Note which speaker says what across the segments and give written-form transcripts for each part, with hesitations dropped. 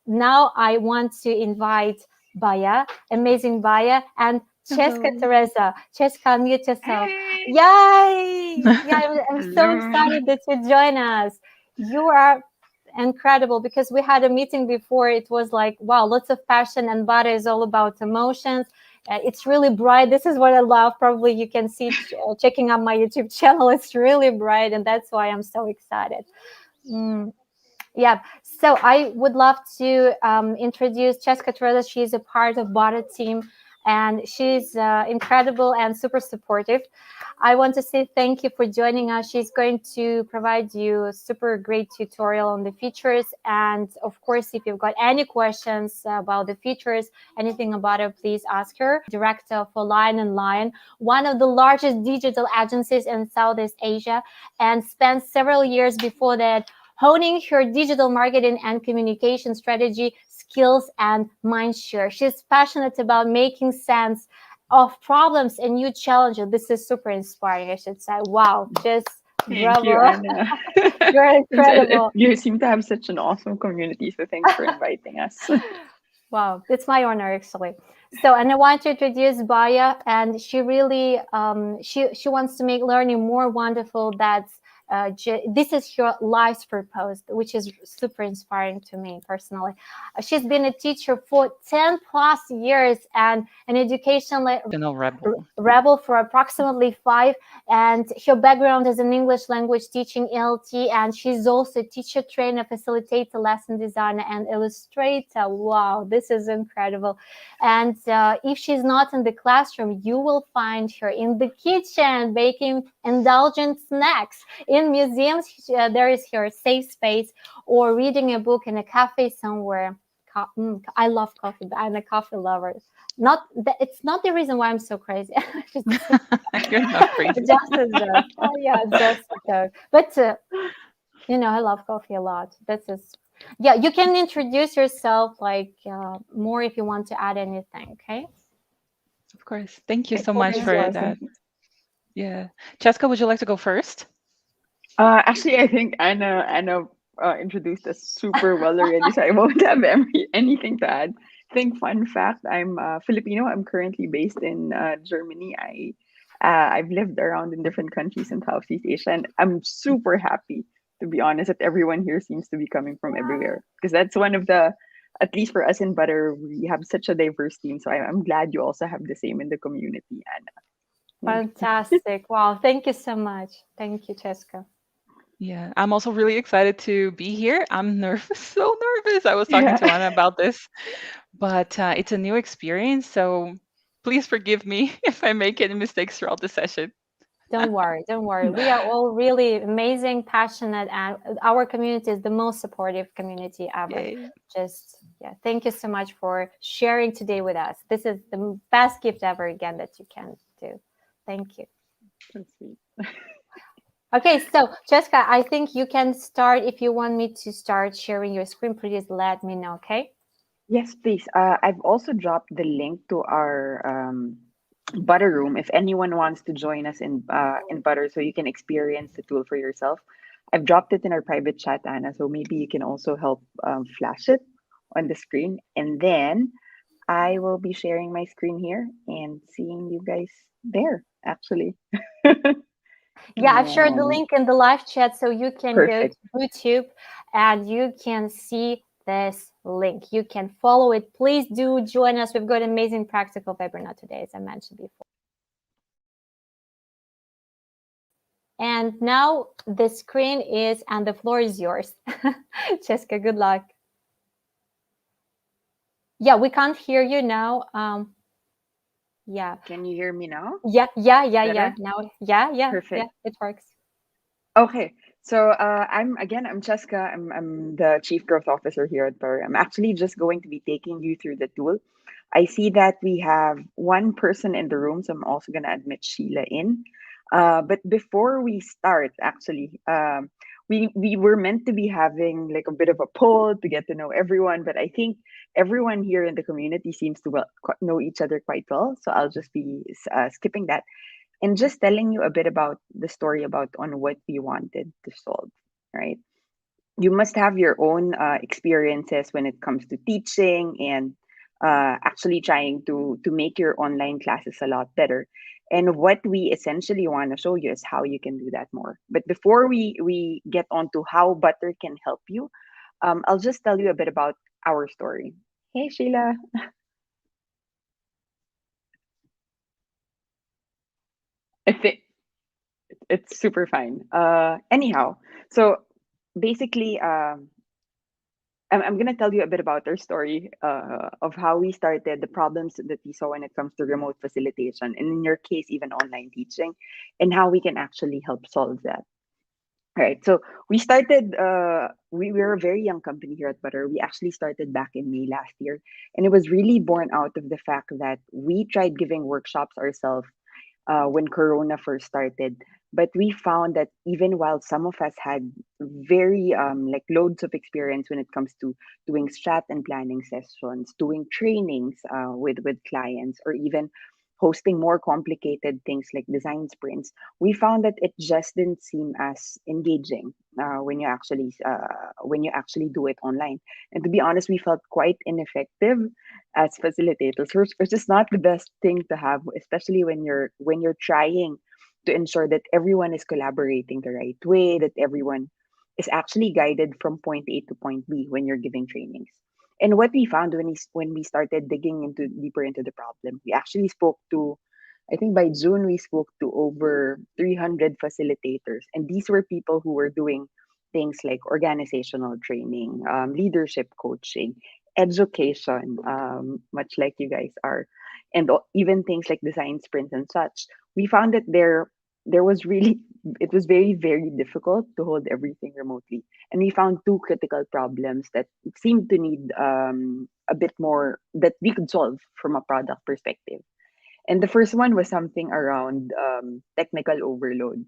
Speaker 1: now I want to invite Baya, amazing Baya, and Cheska Teresa. Cheska, unmute yourself.
Speaker 2: Hey.
Speaker 1: Yay! Yeah, I'm so
Speaker 2: Hello.
Speaker 1: excited that you join us. You are incredible, because we had a meeting before. It was like, wow, lots of passion, and Bada is all about emotions. It's really bright. This is what I love. Probably you can see checking out my YouTube channel. It's really bright, and that's why I'm so excited. Yeah, so I would love to introduce Cheska Teresa. She's a part of Bada team, and she's incredible and super supportive. I want to say thank you for joining us. She's going to provide you a super great tutorial on the features. And of course, if you've got any questions about the features, anything about it, please ask her. Director for Lion & Lion, one of the largest digital agencies in Southeast Asia, and spent several years before that honing her digital marketing and communication strategy skills and mindshare. She's passionate about making sense of problems and new challenges. This is super inspiring, I should say. Wow, just
Speaker 2: Thank you,
Speaker 1: bravo.
Speaker 2: Anna.
Speaker 1: You're incredible.
Speaker 2: You seem to have such an awesome community, so thanks for inviting us.
Speaker 1: Wow, it's my honor, actually. So, and I want to introduce Baya, and she really she wants to make learning more wonderful. That's this is her life's purpose, which is super inspiring to me personally. She's been a teacher for 10 plus years and an educational rebel for approximately 5. And her background is in English language teaching, ELT, and she's also a teacher, trainer, facilitator, lesson designer, and illustrator. Wow, this is incredible. And if she's not in the classroom, you will find her in the kitchen baking indulgent snacks. In museums, there is her safe space, or reading a book in a cafe somewhere. I love coffee, but I'm a coffee lover. It's not the reason why I'm so crazy.
Speaker 2: You're not crazy.
Speaker 1: Just a joke. Oh, yeah, just a joke. But I love coffee a lot. Yeah. You can introduce yourself like more if you want to add anything. Okay.
Speaker 3: Of course. Thank you so much for that. Yeah, Cheska, would you like to go first?
Speaker 2: Actually, I think Anna introduced us super well already, so I won't have anything to add. I think fun fact: I'm Filipino. I'm currently based in Germany. I've lived around in different countries in Southeast Asia, and I'm super happy, to be honest, that everyone here seems to be coming from everywhere, because that's one of the, at least for us in Butter, we have such a diverse team. So I'm glad you also have the same in the community, Anna.
Speaker 1: Fantastic. Wow. Thank you so much. Thank you, Cheska.
Speaker 3: Yeah, I'm also really excited to be here. I'm nervous, so nervous. I was talking to Anna about this, but it's a new experience. So please forgive me if I make any mistakes throughout the session.
Speaker 1: Don't worry. Don't worry. We are all really amazing, passionate, and our community is the most supportive community ever.
Speaker 3: Yay.
Speaker 1: Thank you so much for sharing today with us. This is the best gift ever again that you can do. Thank you.
Speaker 2: That's sweet.
Speaker 1: Okay, so Cheska, I think you can start. If you want me to start sharing your screen, please let me know, okay?
Speaker 2: Yes, please. I've also dropped the link to our Butter Room if anyone wants to join us in Butter, so you can experience the tool for yourself. I've dropped it in our private chat, Anna, so maybe you can also help flash it on the screen, and then I will be sharing my screen here and seeing you guys there, actually.
Speaker 1: Yeah, I've shared the link in the live chat, so you can
Speaker 2: Perfect.
Speaker 1: go to YouTube and you can see this link. You can follow it. Please do join us. We've got an amazing practical webinar today, as I mentioned before. And now the screen is, and the floor is yours. Cheska, good luck. Yeah, we can't hear you now. Yeah.
Speaker 2: Can you hear me now?
Speaker 1: Yeah. Now, yeah.
Speaker 2: Perfect.
Speaker 1: Yeah, it works.
Speaker 2: Okay. So I'm Cheska. I'm the Chief Growth Officer here at Burr. I'm actually just going to be taking you through the tool. I see that we have one person in the room, so I'm also going to admit Sheila in. But before we start, actually, we were meant to be having like a bit of a poll to get to know everyone, but I think everyone here in the community seems to know each other quite well. So I'll just be skipping that and just telling you a bit about the story about on what we wanted to solve, right? you must have your own experiences when it comes to teaching and actually trying to make your online classes a lot better. And what we essentially want to show you is how you can do that more. But before we get on to how butter can help you, I'll just tell you a bit about our story. Hey, Sheila. I think it's super fine. Anyhow, so basically, I'm going to tell you a bit about our story of how we started, the problems that we saw when it comes to remote facilitation, and in your case, even online teaching, and how we can actually help solve that. All right. So we started, we were a very young company here at Butter. We actually started back in May last year. And it was really born out of the fact that we tried giving workshops ourselves when Corona first started. But we found that even while some of us had very like loads of experience when it comes to doing strat and planning sessions, doing trainings with clients, or even hosting more complicated things like design sprints, we found that it just didn't seem as engaging when you actually do it online. And to be honest, we felt quite ineffective as facilitators, which is not the best thing to have, especially when you're trying to ensure that everyone is collaborating the right way, that everyone is actually guided from point A to point B when you're giving trainings. And what we found when we started digging into deeper into the problem, we actually spoke to, I think by June we spoke to over 300 facilitators, and these were people who were doing things like organizational training, leadership coaching, education, much like you guys are, and even things like design sprints and such. We found that there was really it was very very difficult to hold everything remotely, and we found two critical problems that seemed to need a bit more that we could solve from a product perspective. And the first one was something around technical overload.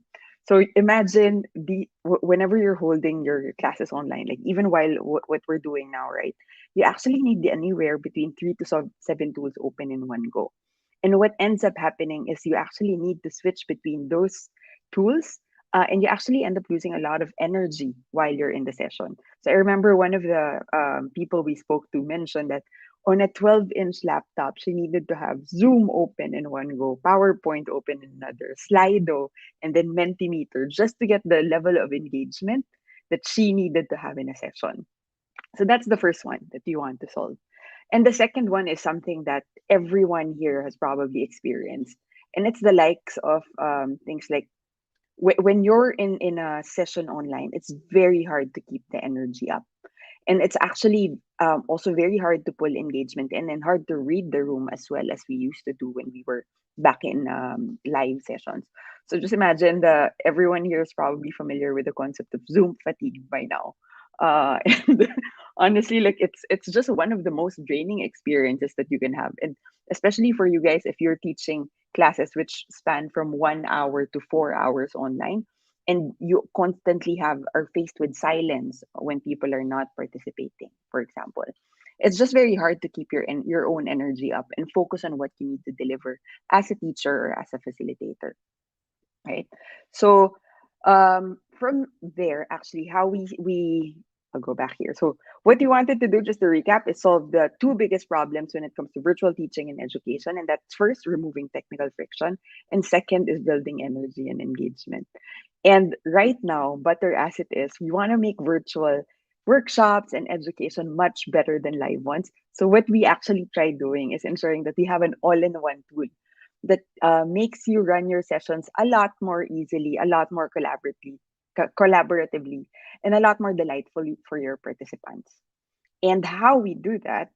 Speaker 2: So imagine whenever you're holding your classes online, like even while what we're doing now, right? You actually need anywhere between 3 to 7 tools open in one go. And what ends up happening is you actually need to switch between those tools, and you actually end up losing a lot of energy while you're in the session. So I remember one of the people we spoke to mentioned that on a 12-inch laptop, she needed to have Zoom open in one go, PowerPoint open in another, Slido, and then Mentimeter just to get the level of engagement that she needed to have in a session. So that's the first one that you want to solve. And the second one is something that everyone here has probably experienced. And it's the likes of things like when you're in a session online, it's very hard to keep the energy up, and it's actually also very hard to pull engagement in and hard to read the room as well as we used to do when we were back in live sessions. So just imagine everyone here is probably familiar with the concept of Zoom fatigue by now. And honestly, like it's just one of the most draining experiences that you can have, and especially for you guys if you're teaching classes which span from 1 hour to 4 hours online, and you constantly are faced with silence when people are not participating, for example. It's just very hard to keep your own energy up and focus on what you need to deliver as a teacher or as a facilitator, right? So from there, actually, how we I'll go back here. So what we wanted to do, just to recap, is solve the two biggest problems when it comes to virtual teaching and education, and that's first removing technical friction, and second is building energy and engagement. And right now, Butter as it is, we want to make virtual workshops and education much better than live ones. So what we actually try doing is ensuring that we have an all-in-one tool that makes you run your sessions a lot more easily, a lot more collaboratively, and a lot more delightfully for your participants. And how we do that,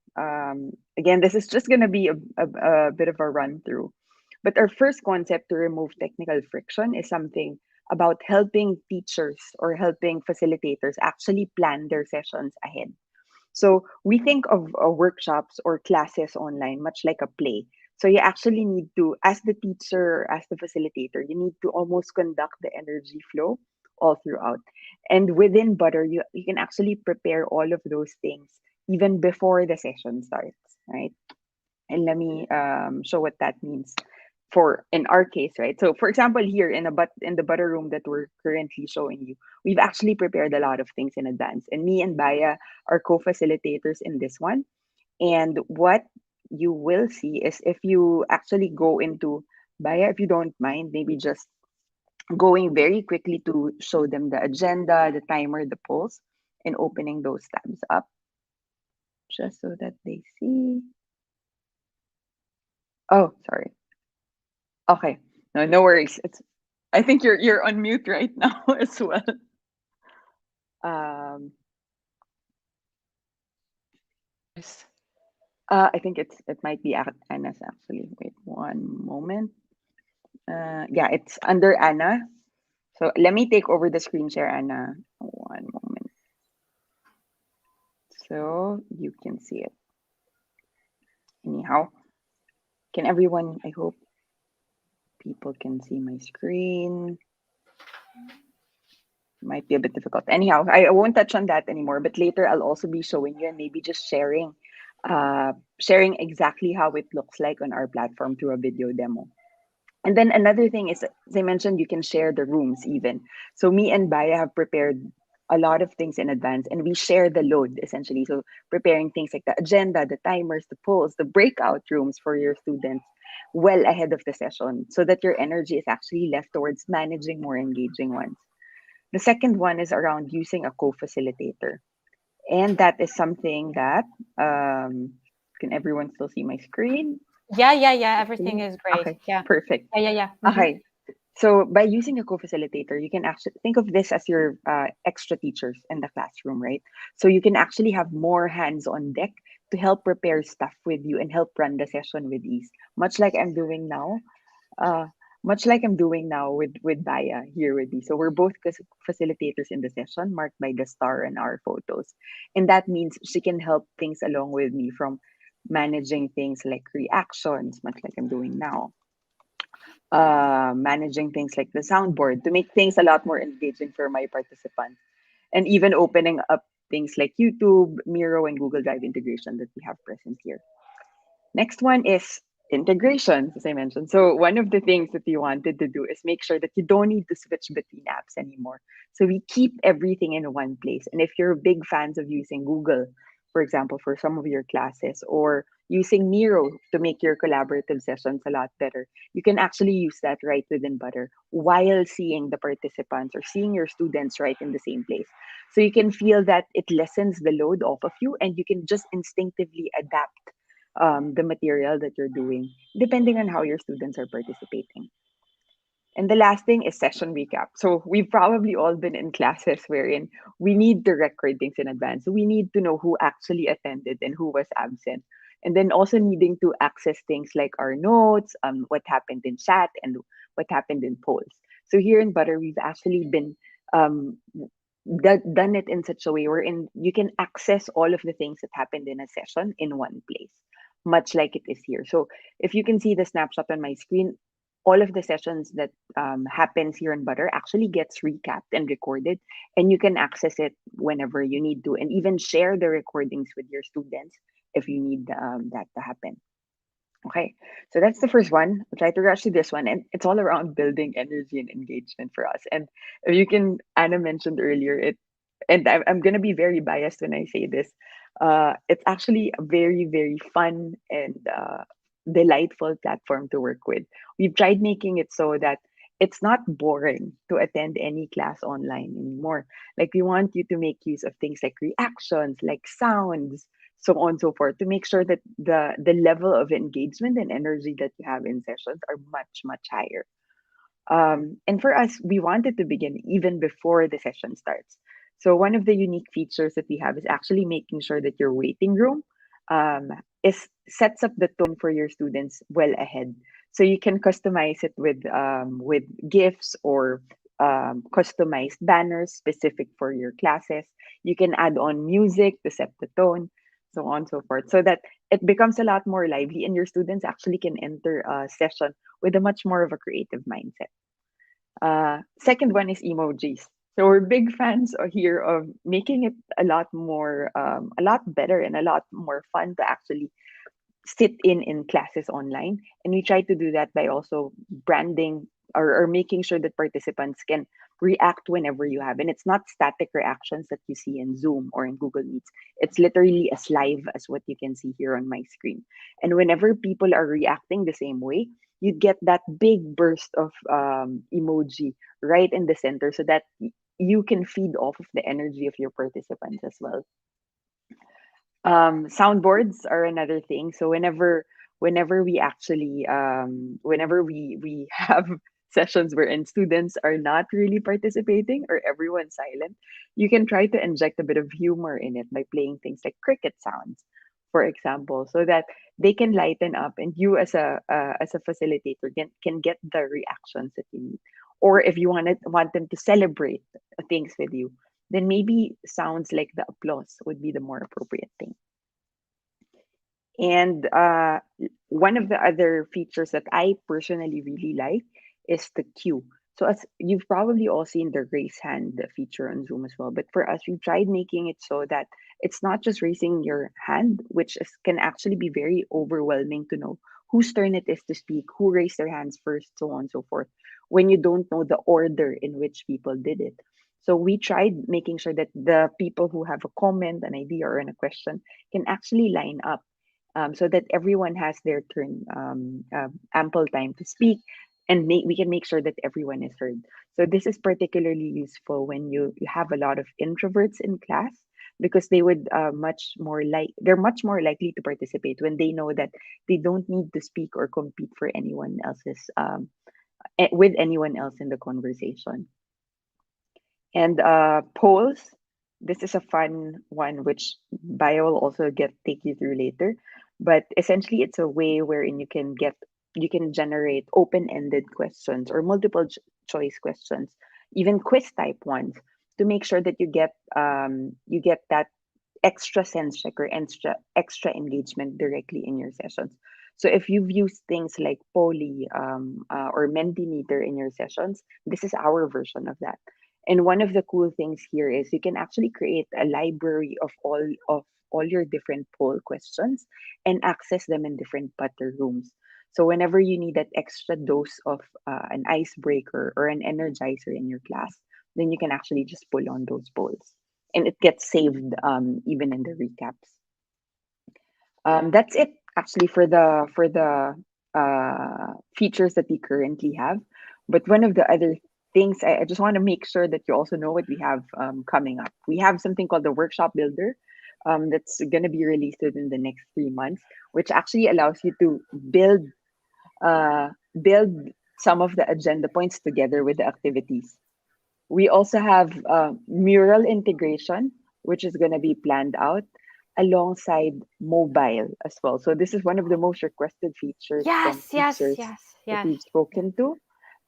Speaker 2: again, this is just going to be a bit of a run through. But our first concept to remove technical friction is something about helping teachers or helping facilitators actually plan their sessions ahead. So we think of workshops or classes online much like a play. So you actually need to, as the teacher, as the facilitator, you need to almost conduct the energy flow all throughout. And within Butter, you can actually prepare all of those things even before the session starts, right? And let me show what that means. for in our case, right? So for example, here in the butter room that we're currently showing you, we've actually prepared a lot of things in advance. And me and Baya are co-facilitators in this one. And what you will see is if you actually go into Baya, if you don't mind, maybe just going very quickly to show them the agenda, the timer, the polls, and opening those tabs up just so that they see. Oh, sorry. Okay. No, no worries. It's I think you're on mute right now as well. Um,
Speaker 3: Yes.
Speaker 2: I think it might be Anna's actually. Wait one moment. Yeah, it's under Anna. So let me take over the screen share, Anna. One moment. So you can see it. Anyhow, can everyone, I hope people can see my screen. Might be a bit difficult. Anyhow, I won't touch on that anymore, but later I'll also be showing you and maybe just sharing exactly how it looks like on our platform through a video demo. And then another thing is, as I mentioned, you can share the rooms even. So me and Baya have prepared a lot of things in advance and we share the load essentially. So preparing things like the agenda, the timers, the polls, the breakout rooms for your students well ahead of the session so that your energy is actually left towards managing more engaging ones. The second one is around using a co-facilitator. And that is something that, can everyone still see my screen?
Speaker 1: Yeah. Everything
Speaker 2: Hopefully.
Speaker 1: is great.
Speaker 2: Okay,
Speaker 1: Yeah.
Speaker 2: perfect.
Speaker 1: Yeah.
Speaker 2: Okay, so by using a co-facilitator, you can actually think of this as your extra teachers in the classroom, right? So you can actually have more hands on deck to help prepare stuff with you and help run the session with ease, much like I'm doing now. Uh, much like I'm doing now with Baya here with me. So we're both facilitators in the session, marked by the star and our photos, and that means she can help things along with me from managing things like reactions, much like I'm doing now, managing things like the soundboard to make things a lot more engaging for my participants, and even opening up things like YouTube, Miro, and Google Drive integration that we have present here. Next one is integrations, as I mentioned. So one of the things that we wanted to do is make sure that you don't need to switch between apps anymore. So we keep everything in one place. And if you're big fans of using Google, for example, for some of your classes, or using Miro to make your collaborative sessions a lot better, you can actually use that right within Butter while seeing the participants or seeing your students right in the same place. So you can feel that it lessens the load off of you and you can just instinctively adapt the material that you're doing, depending on how your students are participating. And the last thing is session recap. So we've probably all been in classes wherein we need to record things in advance. So we need to know who actually attended and who was absent. And then also needing to access things like our notes, what happened in chat, and what happened in polls. So here in Butter, we've actually been um, done it in such a way wherein you can access all of the things that happened in a session in one place, much like it is here. So if you can see the snapshot on my screen, all of the sessions that happens here in Butter actually gets recapped and recorded, and you can access it whenever you need to, and even share the recordings with your students if you need that to happen. Okay, so that's the first one. I'll try to rush to this one, and it's all around building energy and engagement for us. And if you can, Anna mentioned earlier it, and I'm gonna be very biased when I say this. It's actually a very, very fun and delightful platform to work with. We've tried making it so that it's not boring to attend any class online anymore. Like we want you to make use of things like reactions, like sounds, so on and so forth, to make sure that the level of engagement and energy that you have in sessions are much, much higher. And for us, we wanted to begin even before the session starts. So one of the unique features that we have is actually making sure that your waiting room um, is sets up the tone for your students well ahead. So you can customize it with gifts or customized banners specific for your classes. You can add on music to set the tone, so on and so forth, so that it becomes a lot more lively and your students actually can enter a session with a much more of a creative mindset. Second one is emojis. So we're big fans here of making it a lot more, a lot better and a lot more fun to actually sit in classes online. And we try to do that by also branding, or making sure that participants can react whenever you have. And it's not static reactions that you see in Zoom or in Google Meets. It's literally as live as what you can see here on my screen. And whenever people are reacting the same way, you get that big burst of emoji right in the center, so that you can feed off of the energy of your participants as well. Soundboards are another thing. So whenever we actually whenever we have sessions wherein students are not really participating or everyone's silent, you can try to inject a bit of humor in it by playing things like cricket sounds, for example, so that they can lighten up, and you as a facilitator can get the reactions that you need. Or if you want them to celebrate things with you, then maybe sounds like the applause would be the more appropriate thing. And one of the other features that I personally really like is the queue. So as you've probably all seen the raise hand feature on Zoom as well, but for us, we tried making it so that it's not just raising your hand, which can actually be very overwhelming to know whose turn it is to speak, who raised their hands first, so on and so forth, when you don't know the order in which people did it. So we tried making sure that the people who have a comment, an idea, or a question can actually line up, so that everyone has their turn, ample time to speak, and we can make sure that everyone is heard. So this is particularly useful when you have a lot of introverts in class, because they would they're much more likely to participate when they know that they don't need to speak or compete for anyone else's with anyone else in the conversation. And polls, this is a fun one, which Bio will also take you through later. But essentially, it's a way wherein you can generate open-ended questions or multiple choice questions, even quiz type ones, to make sure that you get that extra sense check or extra engagement directly in your sessions. So if you've used things like Poly, or Mentimeter in your sessions, this is our version of that. And one of the cool things here is you can actually create a library of all your different poll questions and access them in different butter rooms. So whenever you need that extra dose of an icebreaker or an energizer in your class, then you can actually just pull on those polls, and it gets saved, even in the recaps. That's it actually for the features that we currently have. But one of the other things, I just want to make sure that you also know what we have coming up. We have something called the Workshop Builder, that's going to be released within the next 3 months, which actually allows you to uh, build some of the agenda points together with the activities. We also have mural integration, which is going to be planned out alongside mobile as well. So this is one of the most requested features from
Speaker 1: Yes, yes,
Speaker 2: teachers
Speaker 1: yes,
Speaker 2: that
Speaker 1: yes.
Speaker 2: we've spoken to.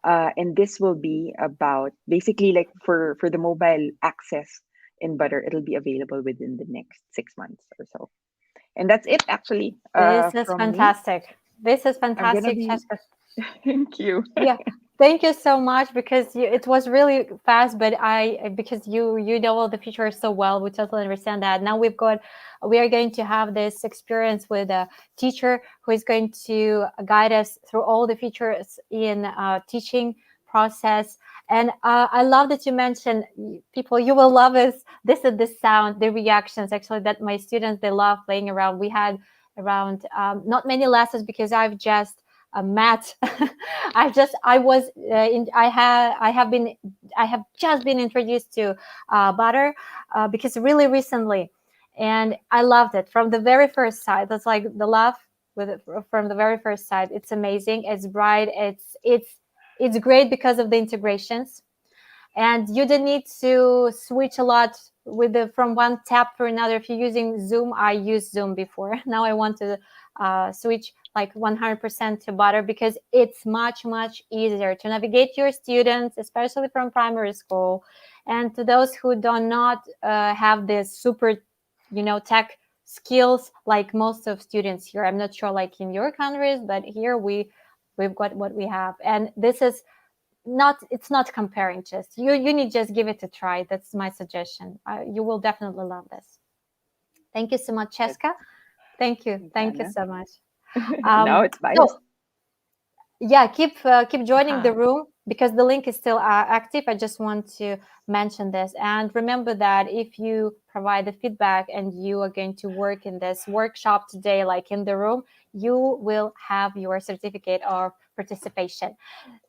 Speaker 2: And this will be about basically like for the mobile access in Butter, it'll be available within the next 6 months or so. And that's it actually
Speaker 1: This is
Speaker 2: from me.
Speaker 1: fantastic. This is
Speaker 2: I'm gonna
Speaker 1: fantastic,
Speaker 2: be
Speaker 1: Jessica.
Speaker 2: thank you.
Speaker 1: Yeah, thank you so much, because it was really fast, but because you know all the features so well, we totally understand that. Now we are going to have this experience with a teacher who is going to guide us through all the features in teaching process. And I love that you mentioned, people, you will love this is the sound, the reactions actually that my students, they love playing around. We had around not many lessons, because I've just met I have just been introduced to butter, because really recently, and I loved it from the very first sight. That's like the love with it from the very first sight. It's amazing, it's bright, it's great because of the integrations, and you don't need to switch a lot with from one tab to another. If you're using Zoom, I used Zoom before. Now I want to switch like 100% to butter, because it's much easier to navigate your students, especially from primary school, and to those who do not have this super tech skills like most of students here. I'm not sure like in your countries, but here we've got what we have, and this is it's not comparing. Just you need just give it a try. That's my suggestion. You will definitely love this. Thank you so much,
Speaker 2: That's
Speaker 1: Cheska. Thank you
Speaker 2: Anna.
Speaker 1: so much.
Speaker 2: Now it's biased.
Speaker 1: So yeah, keep joining
Speaker 3: Uh-huh.
Speaker 1: the room because the link is still active. I just want to mention this, and remember that if you provide the feedback and you are going to work in this workshop today, like in the room, you will have your certificate of participation.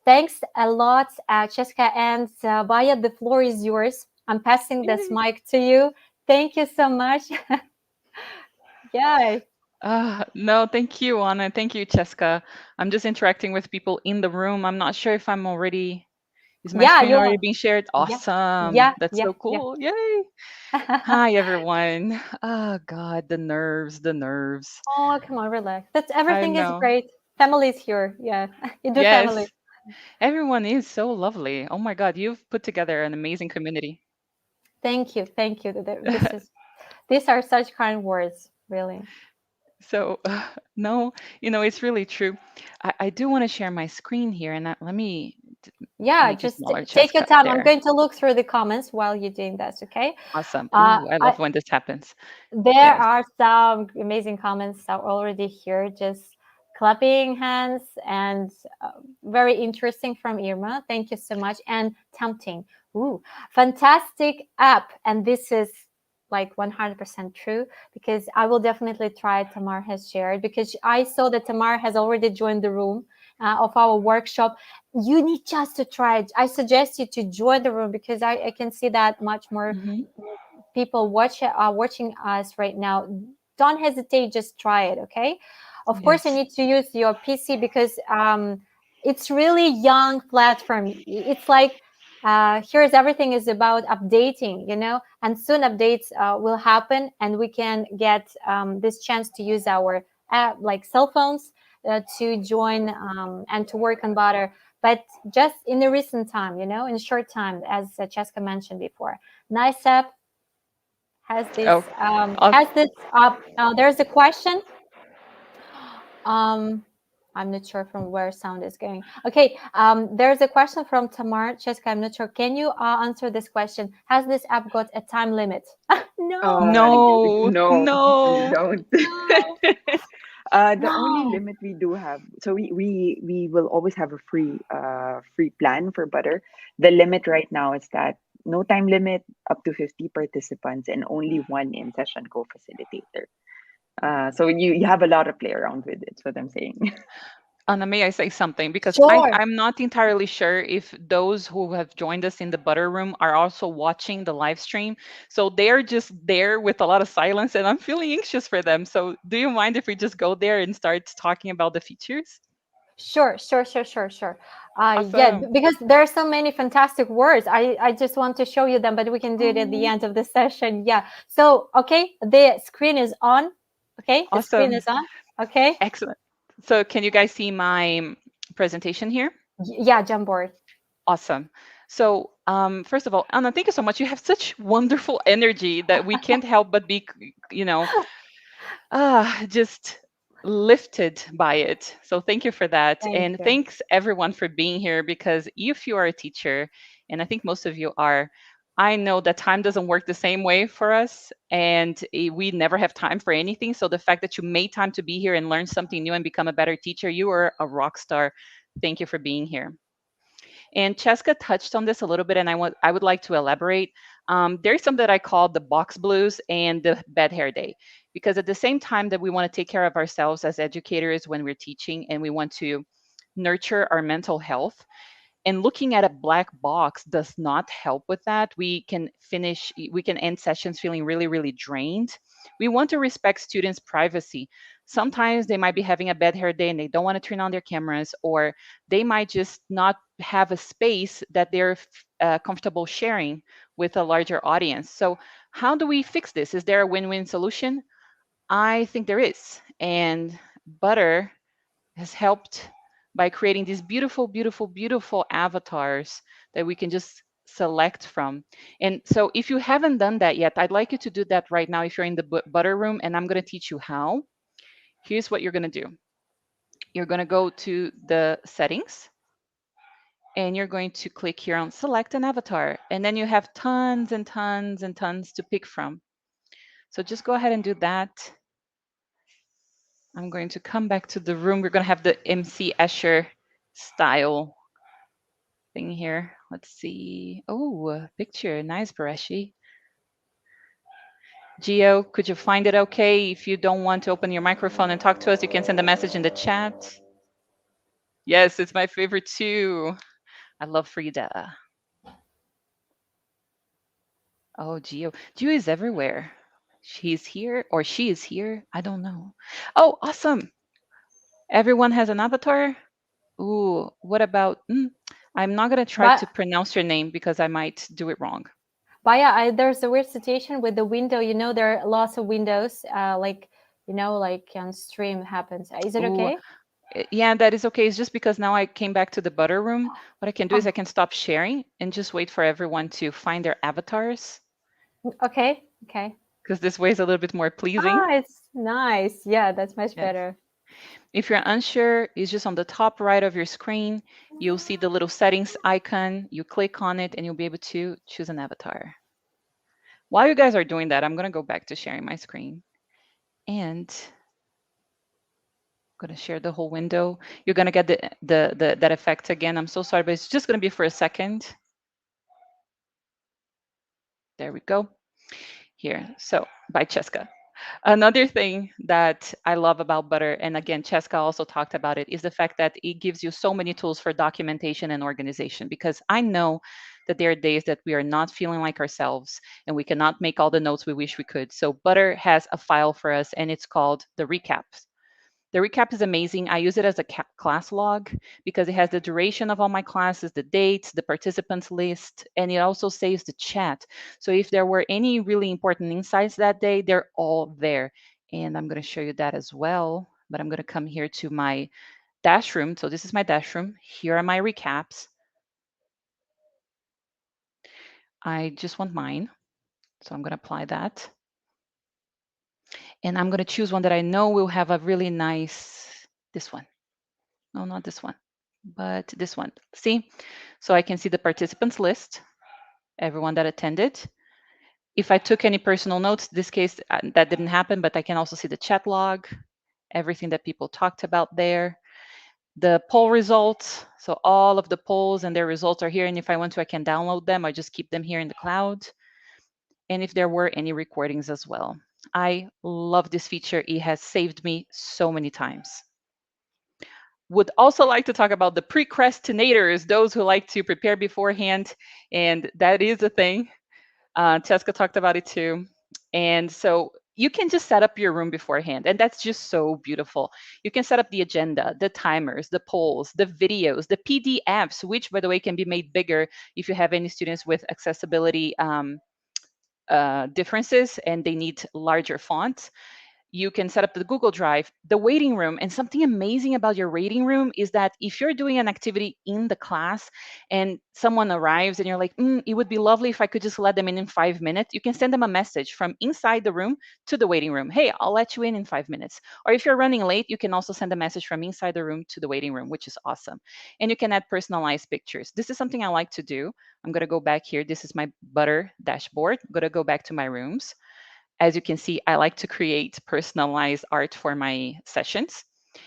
Speaker 1: Thanks a lot, Cheska and Baya. The floor is yours. I'm passing this
Speaker 3: Yay.
Speaker 1: mic to you. Thank you so much. Yeah,
Speaker 3: No, thank you, Anna. Thank you, Cheska. I'm just interacting with people in the room. I'm not sure if I'm already, is my
Speaker 1: yeah,
Speaker 3: screen
Speaker 1: you
Speaker 3: already
Speaker 1: are.
Speaker 3: being shared?
Speaker 1: Yeah,
Speaker 3: Awesome.
Speaker 1: yeah,
Speaker 3: That's
Speaker 1: yeah,
Speaker 3: so cool. Yay.
Speaker 1: yeah.
Speaker 3: Hi, everyone. Oh, God, the nerves, the nerves.
Speaker 1: Oh, come on, relax. That's
Speaker 3: I
Speaker 1: everything is
Speaker 3: know.
Speaker 1: great. Family's here. Yeah, you do family.
Speaker 3: Yes, everyone is so lovely. Oh my God, you've put together an amazing community.
Speaker 1: Thank you, thank you. These are such kind words, really.
Speaker 3: So, no, it's really true. I do want to share my screen here, and let me
Speaker 1: Yeah,
Speaker 3: make you
Speaker 1: just
Speaker 3: smaller,
Speaker 1: take your
Speaker 3: Cheska.
Speaker 1: time. I'm
Speaker 3: There.
Speaker 1: going to look through the comments while you're doing this. Okay.
Speaker 3: Awesome.
Speaker 1: Uh,
Speaker 3: Ooh, I
Speaker 1: I
Speaker 3: love when this happens.
Speaker 1: There
Speaker 3: Yes.
Speaker 1: are some amazing comments are already here, just clapping hands and uh, very interesting from Irma. Thank you so much. And tempting. Ooh, fantastic app. And this is like 100% true because I will definitely try. Tamar has shared because I saw that Tamar has already joined the room of our workshop. You need just to try it. I suggest you to join the room because I can see that much more
Speaker 3: Hmm.
Speaker 1: people watching us right now. Don't hesitate, just try it. Okay, of course you
Speaker 3: Yes.
Speaker 1: need to use your PC because it's really young platform. It's like here's everything is about updating, and soon updates will happen and we can get this chance to use our app like cell phones to join and to work on butter, but just in a recent time, in a short time, as Cheska mentioned before. Nice app,
Speaker 3: Oh, uh,
Speaker 1: has this there's a question. um I'm not sure from where sound is going. Okay, there's a question from Tamar Cheska. I'm not sure, can you answer this question? Has this app got a time limit? No, I guess
Speaker 3: no,
Speaker 2: No, we
Speaker 3: no.
Speaker 2: don't.
Speaker 1: no.
Speaker 2: The only
Speaker 1: No.
Speaker 2: limit we do have, so we will always have a free plan for butter. The limit right now is that no time limit, up to 50 participants, and only one in session co-facilitator. So you have a lot to play around with. It's what I'm saying.
Speaker 3: Anna, may I say something? Because
Speaker 1: Sure.
Speaker 3: I'm not entirely sure if those who have joined us in the butter room are also watching the live stream. So they're just there with a lot of silence, and I'm feeling anxious for them. So do you mind if we just go there and start talking about the features?
Speaker 1: Sure. Yeah,
Speaker 3: Awesome.
Speaker 1: because there are so many fantastic words. I just want to show you them, but we can do it at the
Speaker 3: Oh,
Speaker 1: end of the session. Yeah. So, okay, the screen is on. Okay, the screen is
Speaker 3: awesome.
Speaker 1: on. Okay.
Speaker 3: Excellent. So can you guys see my presentation here?
Speaker 1: Yeah, Jamboard.
Speaker 3: Awesome. So, first of all, Anna, thank you so much. You have such wonderful energy that we can't help but be, you know, just lifted by it. So thank you for that.
Speaker 1: Thank
Speaker 3: And
Speaker 1: you.
Speaker 3: thanks everyone for being here, because if you are a teacher, and I think most of you are, I know that time doesn't work the same way for us, and we never have time for anything. So the fact that you made time to be here and learn something new and become a better teacher, you are a rock star. Thank you for being here. And Cheska touched on this a little bit, and I would like to elaborate. There's something that I call the box blues and the bad hair day, because at the same time that we want to take care of ourselves as educators when we're teaching, and we want to nurture our mental health, and looking at a black box does not help with that. We can end sessions feeling really, really drained. We want to respect students' privacy. Sometimes they might be having a bad hair day and they don't want to turn on their cameras, or they might just not have a space that they're comfortable sharing with a larger audience. So how do we fix this? Is there a win-win solution? I think there is. And butter has helped by creating these beautiful, beautiful, beautiful avatars that we can just select from. And so if you haven't done that yet, I'd like you to do that right now if you're in the butter room, and I'm going to teach you how. Here's what you're going to do. You're going to go to the settings, and you're going to click here on select an avatar, and then you have tons and tons and tons to pick from. So just go ahead and do that. I'm going to come back to the room. We're going to have the MC Escher style thing here. Let's see. Oh, a picture. Nice, Bareshi. Gio, could you find it okay? If you don't want to open your microphone and talk to us, you can send a message in the chat. Yes, it's my favorite too. I love Frida. Oh, Gio. Gio is everywhere. She's here or she is here. I don't know. Oh, awesome. Everyone has an avatar. Ooh, what about? I'm not going to try
Speaker 1: But
Speaker 3: to pronounce your name because I might do it wrong.
Speaker 1: yeah, there's a weird situation with the window. There are lots of windows, like like on stream happens. Is it
Speaker 3: Ooh,
Speaker 1: okay?
Speaker 3: yeah, that is okay. It's just because now I came back to the butter room. What I can do is I
Speaker 1: Oh,
Speaker 3: can stop sharing and just wait for everyone to find their avatars
Speaker 1: okay, okay.
Speaker 3: because this way is a little bit more pleasing.
Speaker 1: Ah, it's nice. Yeah, that's much
Speaker 3: Yes.
Speaker 1: better.
Speaker 3: If you're unsure, it's just on the top right of your screen. You'll see the little settings icon. You click on it and you'll be able to choose an avatar. While you guys are doing that, I'm going to go back to sharing my screen and I'm going to share the whole window. You're going to get the that effect again. I'm so sorry, but it's just going to be for a second. There we go. Here. So by Cheska. Another thing that I love about Butter, and again, Cheska also talked about it, is the fact that it gives you so many tools for documentation and organization. Because I know that there are days that we are not feeling like ourselves and we cannot make all the notes we wish we could. So Butter has a file for us, and it's called the recaps. The recap is amazing. I use it as a class log because it has the duration of all my classes, the dates, the participants list, and it also saves the chat. So if there were any really important insights that day, they're all there. And I'm going to show you that as well. But I'm going to come here to my dash room. So this is my dash room. Here are my recaps. I just want mine. So I'm going to apply that. And I'm going to choose one that I know will have a really nice, this one. No, not this one, but this one. See? So I can see the participants list, everyone that attended. If I took any personal notes, this case that didn't happen, but I can also see the chat log, everything that people talked about there. The poll results, so all of the polls and their results are here. And if I want to, I can download them. I just keep them here in the cloud. And if there were any recordings as well. I love this feature. It has saved me so many times. Would also like to talk about the precrastinators, those who like to prepare beforehand. And that is a thing. Cheska talked about it too. And so you can just set up your room beforehand. And that's just so beautiful. You can set up the agenda, the timers, the polls, the videos, the PDFs, which, by the way, can be made bigger if you have any students with accessibility differences and they need larger fonts. You can set up the Google Drive, the waiting room. And something amazing about your waiting room is that if you're doing an activity in the class and someone arrives and you're like, it would be lovely if I could just let them in 5 minutes, you can send them a message from inside the room to the waiting room. Hey, I'll let you in 5 minutes. Or if you're running late, you can also send a message from inside the room to the waiting room, which is awesome. And you can add personalized pictures. This is something I like to do. I'm going to go back here. This is my Butter dashboard. I'm going to go back to my rooms. As you can see, I like to create personalized art for my sessions.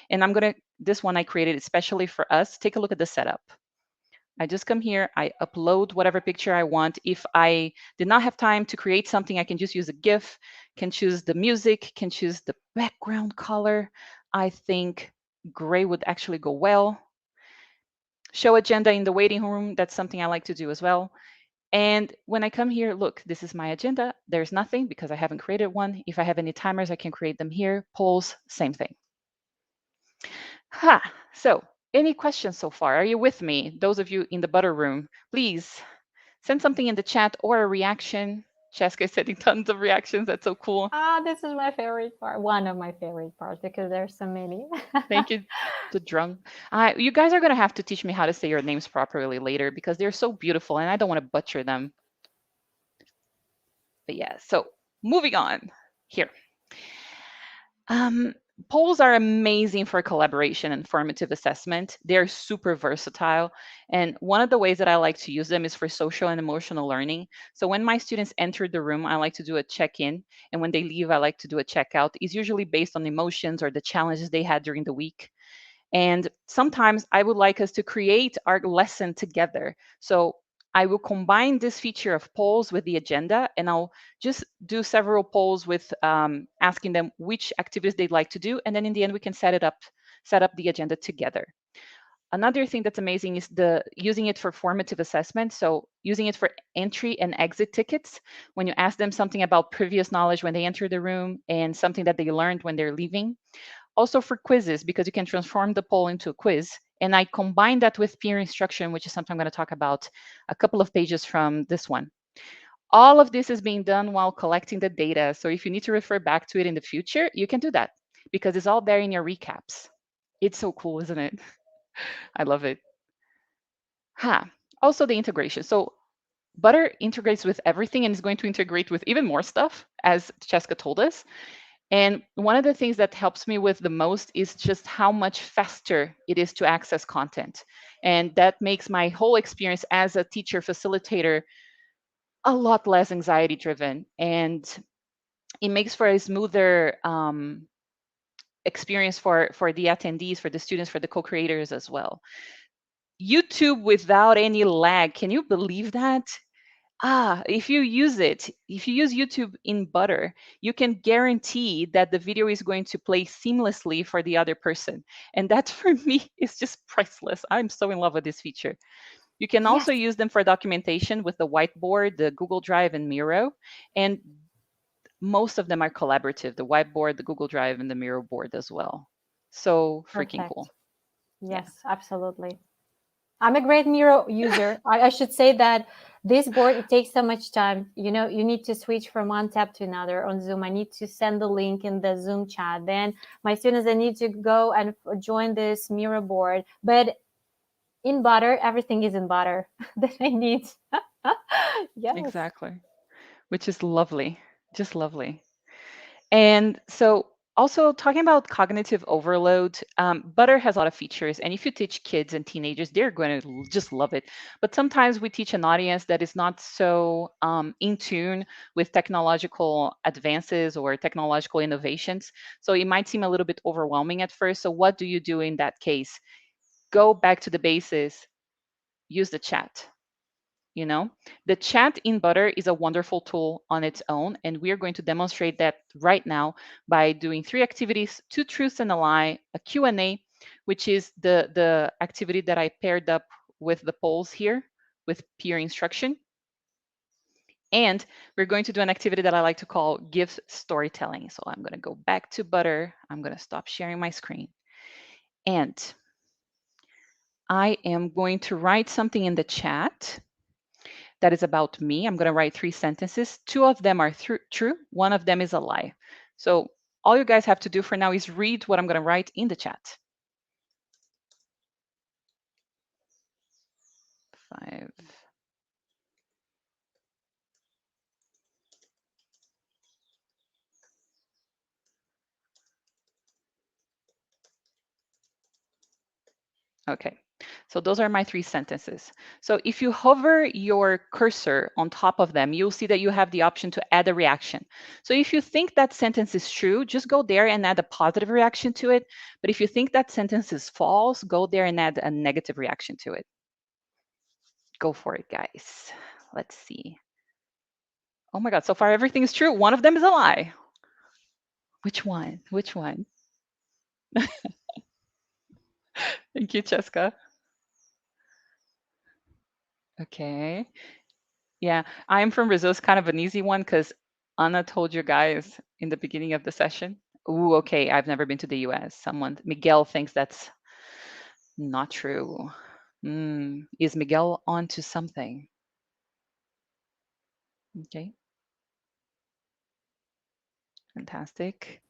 Speaker 3: And this one I created especially for us. Take a look at the setup. I just come here, I upload whatever picture I want. If I did not have time to create something, I can just use a GIF, can choose the music, can choose the background color. I think gray would actually go well. Show agenda in the waiting room, that's something I like to do as well. And when I come here, look, this is my agenda. There's nothing because I haven't created one. If I have any timers, I can create them here. Polls, same thing. So any questions so far? Are you with me? Those of you in the butter room, please send something in the chat or a reaction. Cheska is setting tons of reactions. That's so cool.
Speaker 1: This is my favorite part. One of my favorite parts because there's so many.
Speaker 3: Thank you, the drum. You guys are going to have to teach me how to say your names properly later because they're so beautiful and I don't want to butcher them. But yeah, so moving on here. polls are amazing for collaboration and formative assessment. They're super versatile. And one of the ways that I like to use them is for social and emotional learning. So when my students enter the room, I like to do a check-in. And when they leave, I like to do a checkout. It's usually based on emotions or the challenges they had during the week. And sometimes I would like us to create our lesson together. So I will combine this feature of polls with the agenda, and I'll just do several polls with asking them which activities they'd like to do. And then in the end, we can set up the agenda together. Another thing that's amazing is the using it for formative assessment. So using it for entry and exit tickets. When you ask them something about previous knowledge when they enter the room and something that they learned when they're leaving, also for quizzes, because you can transform the poll into a quiz. And I combine that with peer instruction, which is something I'm going to talk about a couple of pages from this one. All of this is being done while collecting the data. So if you need to refer back to it in the future, you can do that because it's all there in your recaps. It's so cool, isn't it? I love it. Also the integration. So Butter integrates with everything and is going to integrate with even more stuff, as Cheska told us. And one of the things that helps me with the most is just how much faster it is to access content. And that makes my whole experience as a teacher facilitator a lot less anxiety driven. And it makes for a smoother experience for the attendees, for the students, for the co-creators as well. YouTube without any lag. Can you believe that? If you use it, if you use YouTube in Butter, you can guarantee that the video is going to play seamlessly for the other person. And that for me is just priceless. I'm so in love with this feature. You can
Speaker 1: Yes,
Speaker 3: also use them for documentation with the whiteboard, the Google Drive, and Miro. And most of them are collaborative, the whiteboard, the Google Drive, and the Miro board as well. So freaking
Speaker 1: perfect.
Speaker 3: cool. Yeah.
Speaker 1: Yes, absolutely. I'm a great Miro user. I should say that this board, it takes so much time. You know, you need to switch from one tab to another on Zoom. I need to send the link in the Zoom chat. Then my students, they need to go and join this Miro board. But in Butter, everything is in Butter that I need. Yes,
Speaker 3: Exactly. Which is lovely. Just lovely. And so, also talking about cognitive overload, Butter has a lot of features. And if you teach kids and teenagers, they're going to just love it. But sometimes we teach an audience that is not so in tune with technological advances or technological innovations. So it might seem a little bit overwhelming at first. So, what do you do in that case? Go back to the basis, use the chat. You know, the chat in Butter is a wonderful tool on its own, and we are going to demonstrate that right now by doing 3 activities: 2 truths and a lie, a Q&A, which is the activity that I paired up with the polls here with peer instruction. And we're going to do an activity that I like to call GIF storytelling. So I'm going to go back to Butter. I'm going to stop sharing my screen. And I am going to write something in the chat that is about me. I'm going to write 3 sentences. 2 of them are true, 1 of them is a lie. So all you guys have to do for now is read what I'm going to write in the chat. 5. Okay, so those are my 3 sentences. So if you hover your cursor on top of them, you'll see that you have the option to add a reaction. So if you think that sentence is true, just go there and add a positive reaction to it. But if you think that sentence is false, go there and add a negative reaction to it. Go for it, guys. Let's see. Oh my God, so far everything is true. 1 of them is a lie. Which one? Which one? Thank you, Cheska. Okay. Yeah, I'm from Brazil. It's kind of an easy one because Anna told you guys in the beginning of the session. Ooh, okay. I've never been to the US. Miguel thinks that's not true. Is Miguel onto something? Okay, fantastic.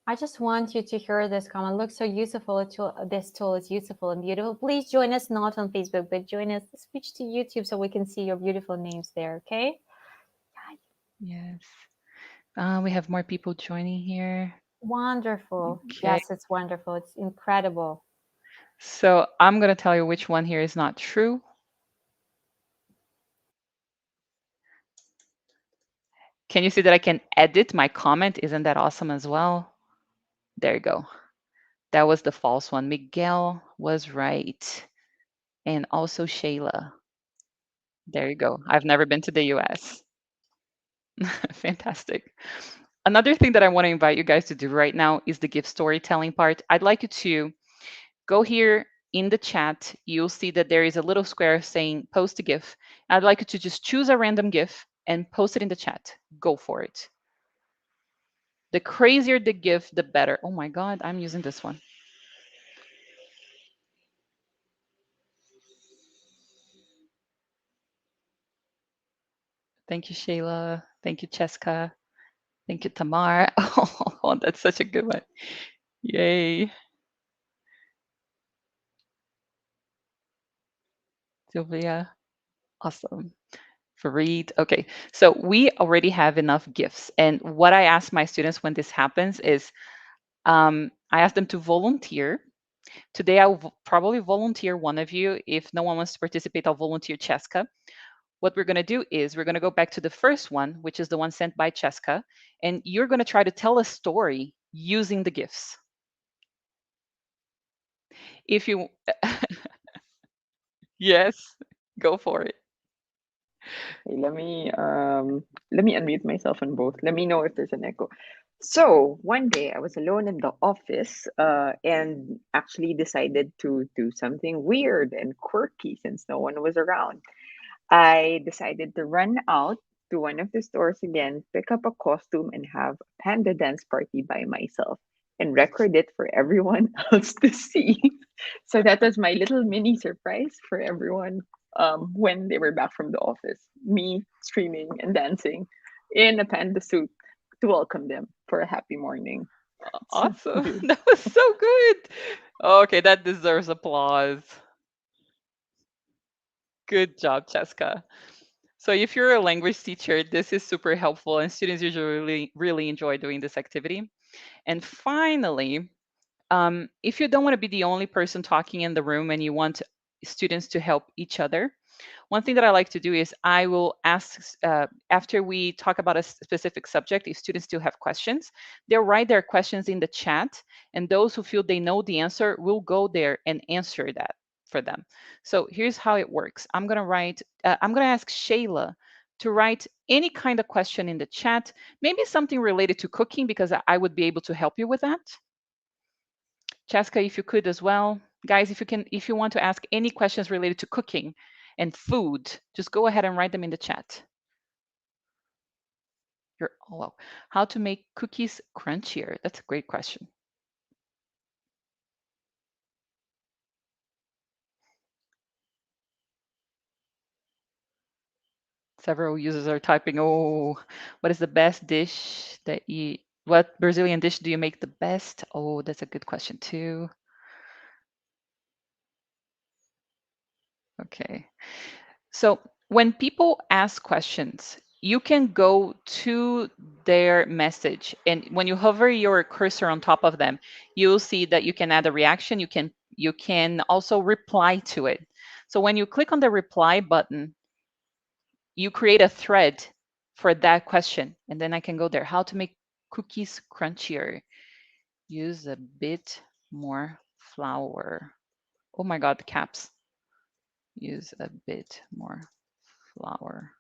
Speaker 1: I just want you to hear this comment. Looks so useful. This tool is useful and beautiful. Please join us not on Facebook, but join us. Switch to YouTube so we can see your beautiful names there. Okay.
Speaker 3: Yes. We have more people joining here.
Speaker 1: Wonderful.
Speaker 3: Okay.
Speaker 1: Yes, it's wonderful. It's incredible.
Speaker 3: So I'm going to tell you which one here is not true. Can you see that I can edit my comment? Isn't that awesome as well? There you go. That was the false one. Miguel was right. And also Shayla. There you go. I've never been to the US. Fantastic. Another thing that I want to invite you guys to do right now is the gift storytelling part. I'd like you to go here in the chat. You'll see that there is a little square saying post a GIF. I'd like you to just choose a random GIF and post it in the chat. Go for it. The crazier the GIF, the better. Oh my God, I'm using this one. Thank you, Shayla. Thank you, Cheska. Thank you, Tamar. Oh, that's such a good one. Yay. Sylvia. Awesome. Fareed. Okay. So we already have enough gifts. And what I ask my students when this happens is I ask them to volunteer. Today, I will probably volunteer one of you. If no one wants to participate, I'll volunteer Cheska. What we're going to do is we're going to go back to the first one, which is the one sent by Cheska, and you're going to try to tell a story using the gifts. If you, yes, go for it.
Speaker 2: Hey, let me unmute myself on both. Let me know if there's an echo. So one day I was alone in the office and actually decided to do something weird and quirky since no one was around. I decided to run out to one of the stores again, pick up a costume, and have a panda dance party by myself and record it for everyone else to see. So that was my little mini surprise for everyone when they were back from the office. Me screaming and dancing in a panda suit to welcome them for a happy morning. So
Speaker 3: Awesome.
Speaker 2: weird.
Speaker 3: That was so good. Okay, that deserves applause. Good job, Cheska. So if you're a language teacher, this is super helpful, and students usually really enjoy doing this activity. And finally, if you don't want to be the only person talking in the room and you want students to help each other, one thing that I like to do is I will ask, after we talk about a specific subject, if students still have questions, they'll write their questions in the chat, and those who feel they know the answer will go there and answer that for them. So here's how it works. I'm gonna ask Shayla to write any kind of question in the chat, maybe something related to cooking, because I would be able to help you with that. Cheska, if you could as well. Guys, if you want to ask any questions related to cooking and food, just go ahead and write them in the chat. Oh, wow. How to make cookies crunchier? That's a great question. Several users are typing, oh, what is the best dish that what Brazilian dish do you make the best? Oh, that's a good question too. Okay. So when people ask questions, you can go to their message, and when you hover your cursor on top of them, you'll see that you can add a reaction. You can also reply to it. So when you click on the reply button, you create a thread for that question, and then I can go there. How to make cookies crunchier? Use a bit more flour. Oh my God, the caps. Use a bit more flour.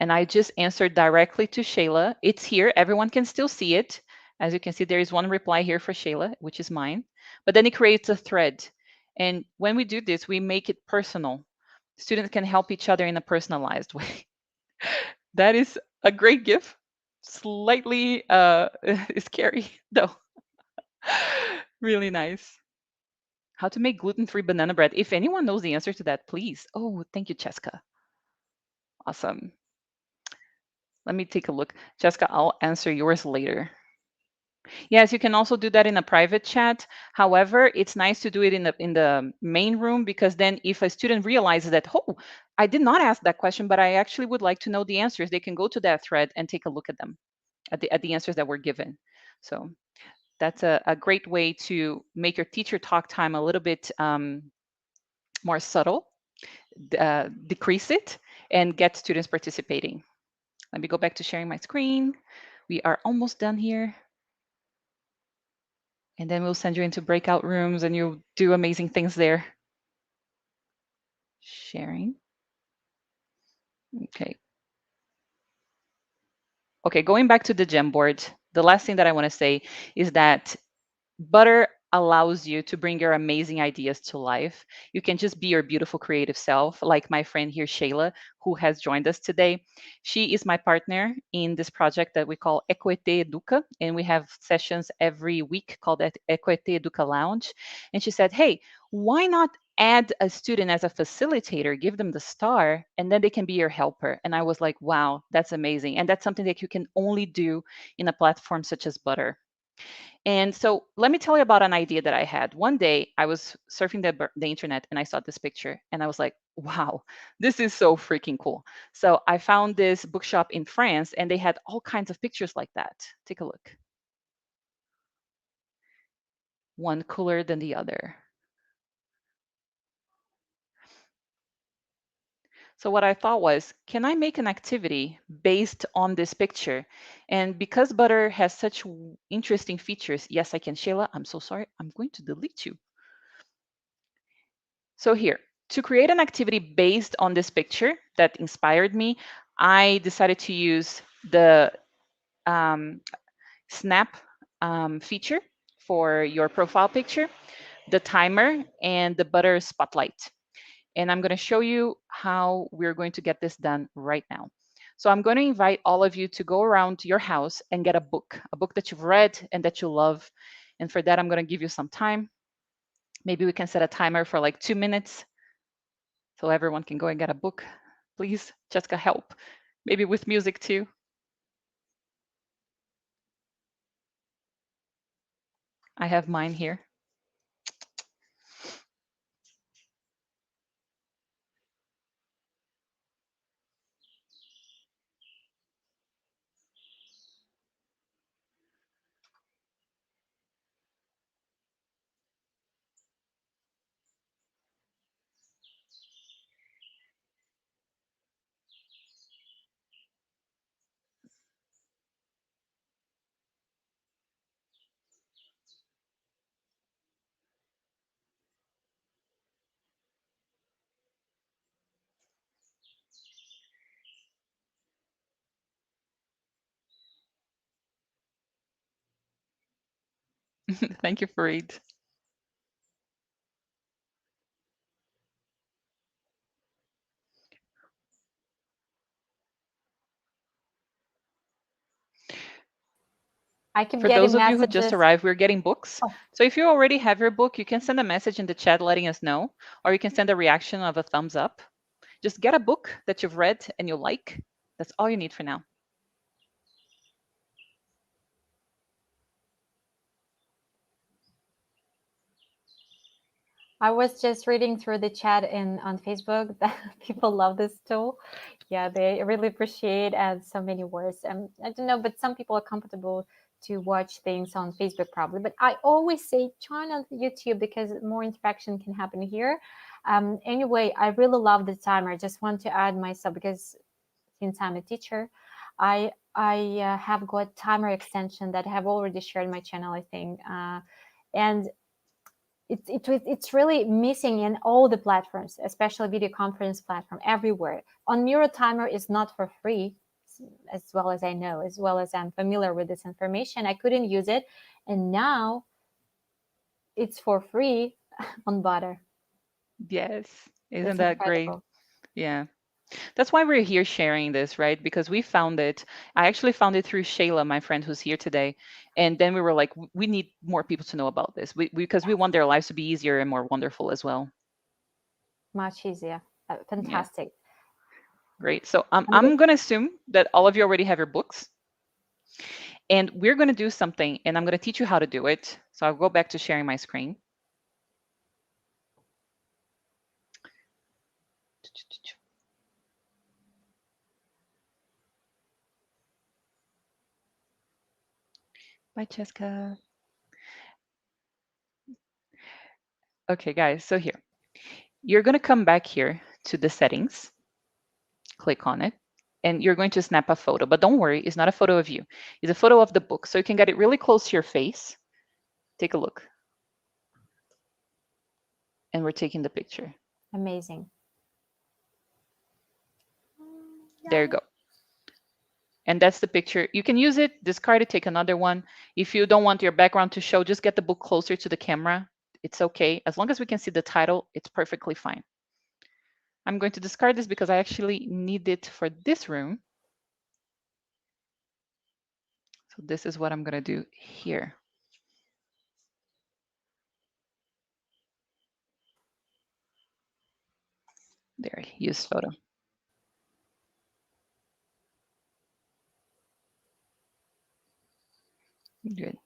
Speaker 3: And I just answered directly to Shayla. It's here. Everyone can still see it. As you can see, there is one reply here for Shayla, which is mine. But then it creates a thread. And when we do this, we make it personal. Students can help each other in a personalized way. That is a great gift. Slightly scary, though. Really nice. How to make gluten-free banana bread. If anyone knows the answer to that, please. Oh, thank you, Cheska. Awesome. Let me take a look. Jessica, I'll answer yours later. Yes, you can also do that in a private chat. However, it's nice to do it in the main room, because then if a student realizes that, oh, I did not ask that question, but I actually would like to know the answers, they can go to that thread and take a look at them, at the answers that were given. So that's a great way to make your teacher talk time a little bit more subtle, decrease it, and get students participating. Let me go back to sharing my screen. We are almost done here. And then we'll send you into breakout rooms and you'll do amazing things there. Sharing. Okay. Okay, going back to the Gemboard, the last thing that I want to say is that Butter allows you to bring your amazing ideas to life. You can just be your beautiful creative self, like my friend here, Shayla, who has joined us today. She is my partner in this project that we call Equite Educa, and we have sessions every week called Equite Educa Lounge. And she said, hey, why not add a student as a facilitator, give them the star, and then they can be your helper? And I was like, wow, that's amazing. And that's something that you can only do in a platform such as Butter. And so let me tell you about an idea that I had. One day I was surfing the internet and I saw this picture and I was like, wow, this is so freaking cool. So I found this bookshop in France and they had all kinds of pictures like that. Take a look. One cooler than the other. So what I thought was, can I make an activity based on this picture? And because Butter has such interesting features, yes, I can. Shayla, I'm so sorry. I'm going to delete you. So here, to create an activity based on this picture that inspired me, I decided to use the um, snap feature for your profile picture, the timer, and the Butter spotlight. And I'm going to show you how we're going to get this done right now. So I'm going to invite all of you to go around to your house and get a book that you've read and that you love. And for that, I'm going to give you some time. Maybe we can set a timer for like 2 minutes so everyone can go and get a book. Please, Jessica, help. Maybe with music too. I have mine here. Thank you, Farid.
Speaker 1: I keep
Speaker 3: For those
Speaker 1: getting
Speaker 3: of you who just
Speaker 1: messages.
Speaker 3: arrived, we're getting books.
Speaker 1: Oh,
Speaker 3: So if you already have your book, you can send a message in the chat letting us know, or you can send a reaction of a thumbs up. Just get a book that you've read and you like. That's all you need for now.
Speaker 1: I was just reading through the chat on Facebook that people love this tool. Yeah, they really appreciate and so many words. I don't know, but some people are comfortable to watch things on Facebook probably. But I always say join on YouTube because more interaction can happen here. Anyway, I really love the timer. I just want to add myself because since I'm a teacher, I have got timer extension that I have already shared my channel, I think, and it's really missing in all the platforms, especially video conference platform everywhere. On Miro Timer is not for free, as well as I know, as well as I'm familiar with this information. I couldn't use it, and now it's for free on Butter.
Speaker 3: Yes. Isn't
Speaker 1: It's
Speaker 3: that great?
Speaker 1: incredible.
Speaker 3: Yeah. That's why we're here sharing this, right? Because we found it. I actually found it through Shayla, my friend who's here today. And then we were like, we need more people to know about this because we want their lives to be easier and more wonderful as well.
Speaker 1: Much easier.
Speaker 3: Yeah,
Speaker 1: Fantastic.
Speaker 3: great. So
Speaker 1: I'm
Speaker 3: I'm
Speaker 1: good.
Speaker 3: going to assume that all of you already have your books. And we're going to do something, and I'm going to teach you how to do it. So I'll go back to sharing my screen. Bye, Cheska. Okay, guys, so here. You're going to come back here to the settings, click on it, and you're going to snap a photo. But don't worry, it's not a photo of you. It's a photo of the book. So you can get it really close to your face. Take a look. And we're taking the picture.
Speaker 1: Amazing.
Speaker 3: There you go. And that's the picture. You can use it, discard it, take another one. If you don't want your background to show, just get the book closer to the camera. It's okay. As long as we can see the title, it's perfectly fine. I'm going to discard this because I actually need it for this room. So this is what I'm going to do here. There, use photo. Good.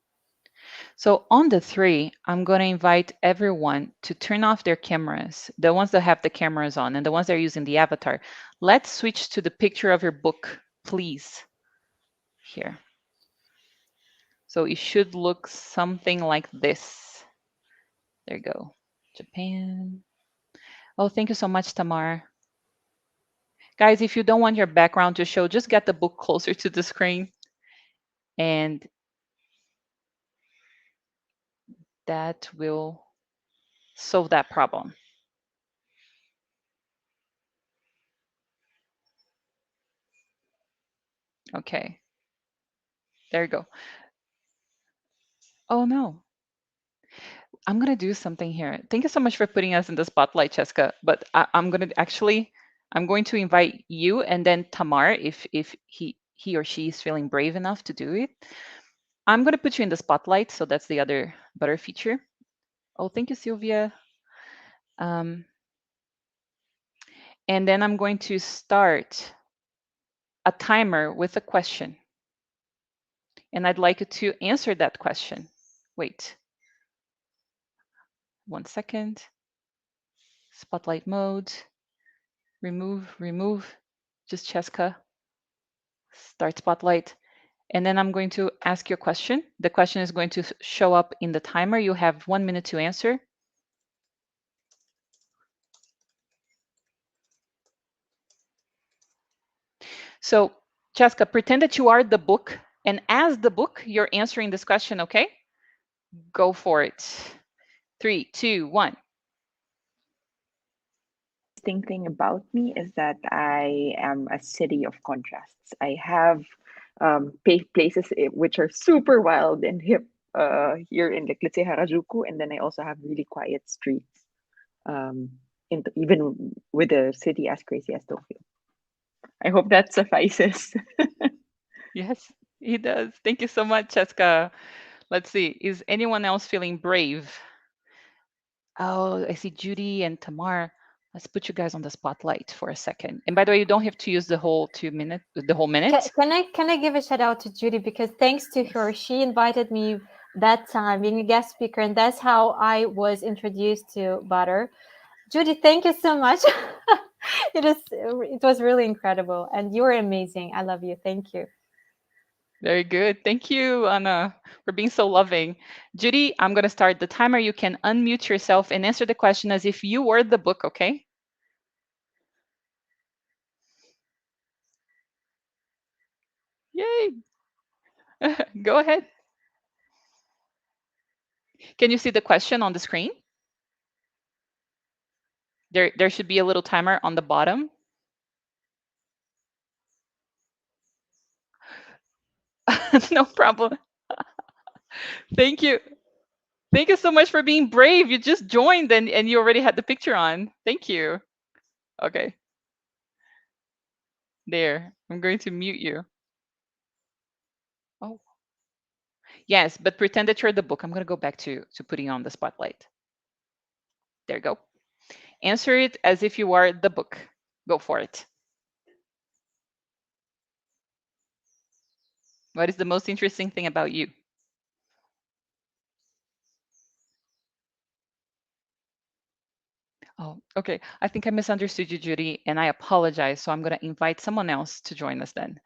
Speaker 3: So on the 3, I'm going to invite everyone to turn off their cameras, the ones that have the cameras on and the ones that are using the avatar. Let's switch to the picture of your book, please. Here. So it should look something like this. There you go. Japan. Oh, thank you so much, Tamar. Guys, if you don't want your background to show, just get the book closer to the screen. And that will solve that problem. Okay. There you go. Oh, no. I'm going to do something here. Thank you so much for putting us in the spotlight, Cheska. But I'm going to actually, I'm going to invite you and then Tamar, if he or she is feeling brave enough to do it. I'm going to put you in the spotlight. So that's the other butter feature. Oh, thank you, Sylvia. And then I'm going to start a timer with a question. And I'd like you to answer that question. Wait. 1 second. Spotlight mode. Remove. Just Cheska. Start spotlight. And then I'm going to ask you a question. The question is going to show up in the timer. You have 1 minute to answer. So, Cheska, pretend that you are the book. And as the book, you're answering this question, okay? Go for it. 3, 2, 1.
Speaker 2: Interesting thing about me is that I am a city of contrasts. I have places which are super wild and hip here in, like, let's say, Harajuku, and then I also have really quiet streets, even with the city as crazy as Tokyo. I hope that suffices.
Speaker 3: Yes, he does. Thank you so much, Cheska. Let's see. Is anyone else feeling brave? Oh, I see Judy and Tamar. Let's put you guys on the spotlight for a second. And by the way, you don't have to use the whole 2 minute, the whole minute.
Speaker 1: Can I give a shout out to Judy, because thanks to her, she invited me that time being a guest speaker, and that's how I was introduced to butter. Judy, thank you so much. It was really incredible, and you're amazing. I love you. Thank you.
Speaker 3: Very good. Thank you, Anna, for being so loving. Judy, I'm going to start the timer. You can unmute yourself and answer the question as if you were the book, okay? Yay. Go ahead. Can you see the question on the screen? There should be a little timer on the bottom. No problem. Thank you. Thank you so much for being brave. You just joined and you already had the picture on. Thank you. Okay. There. I'm going to mute you. Oh. Yes, but pretend that you're the book. I'm going to go back to putting on the spotlight. There you go. Answer it as if you are the book. Go for it. What is the most interesting thing about you? Oh, okay. I think I misunderstood you, Judy, and I apologize. So I'm going to invite someone else to join us then.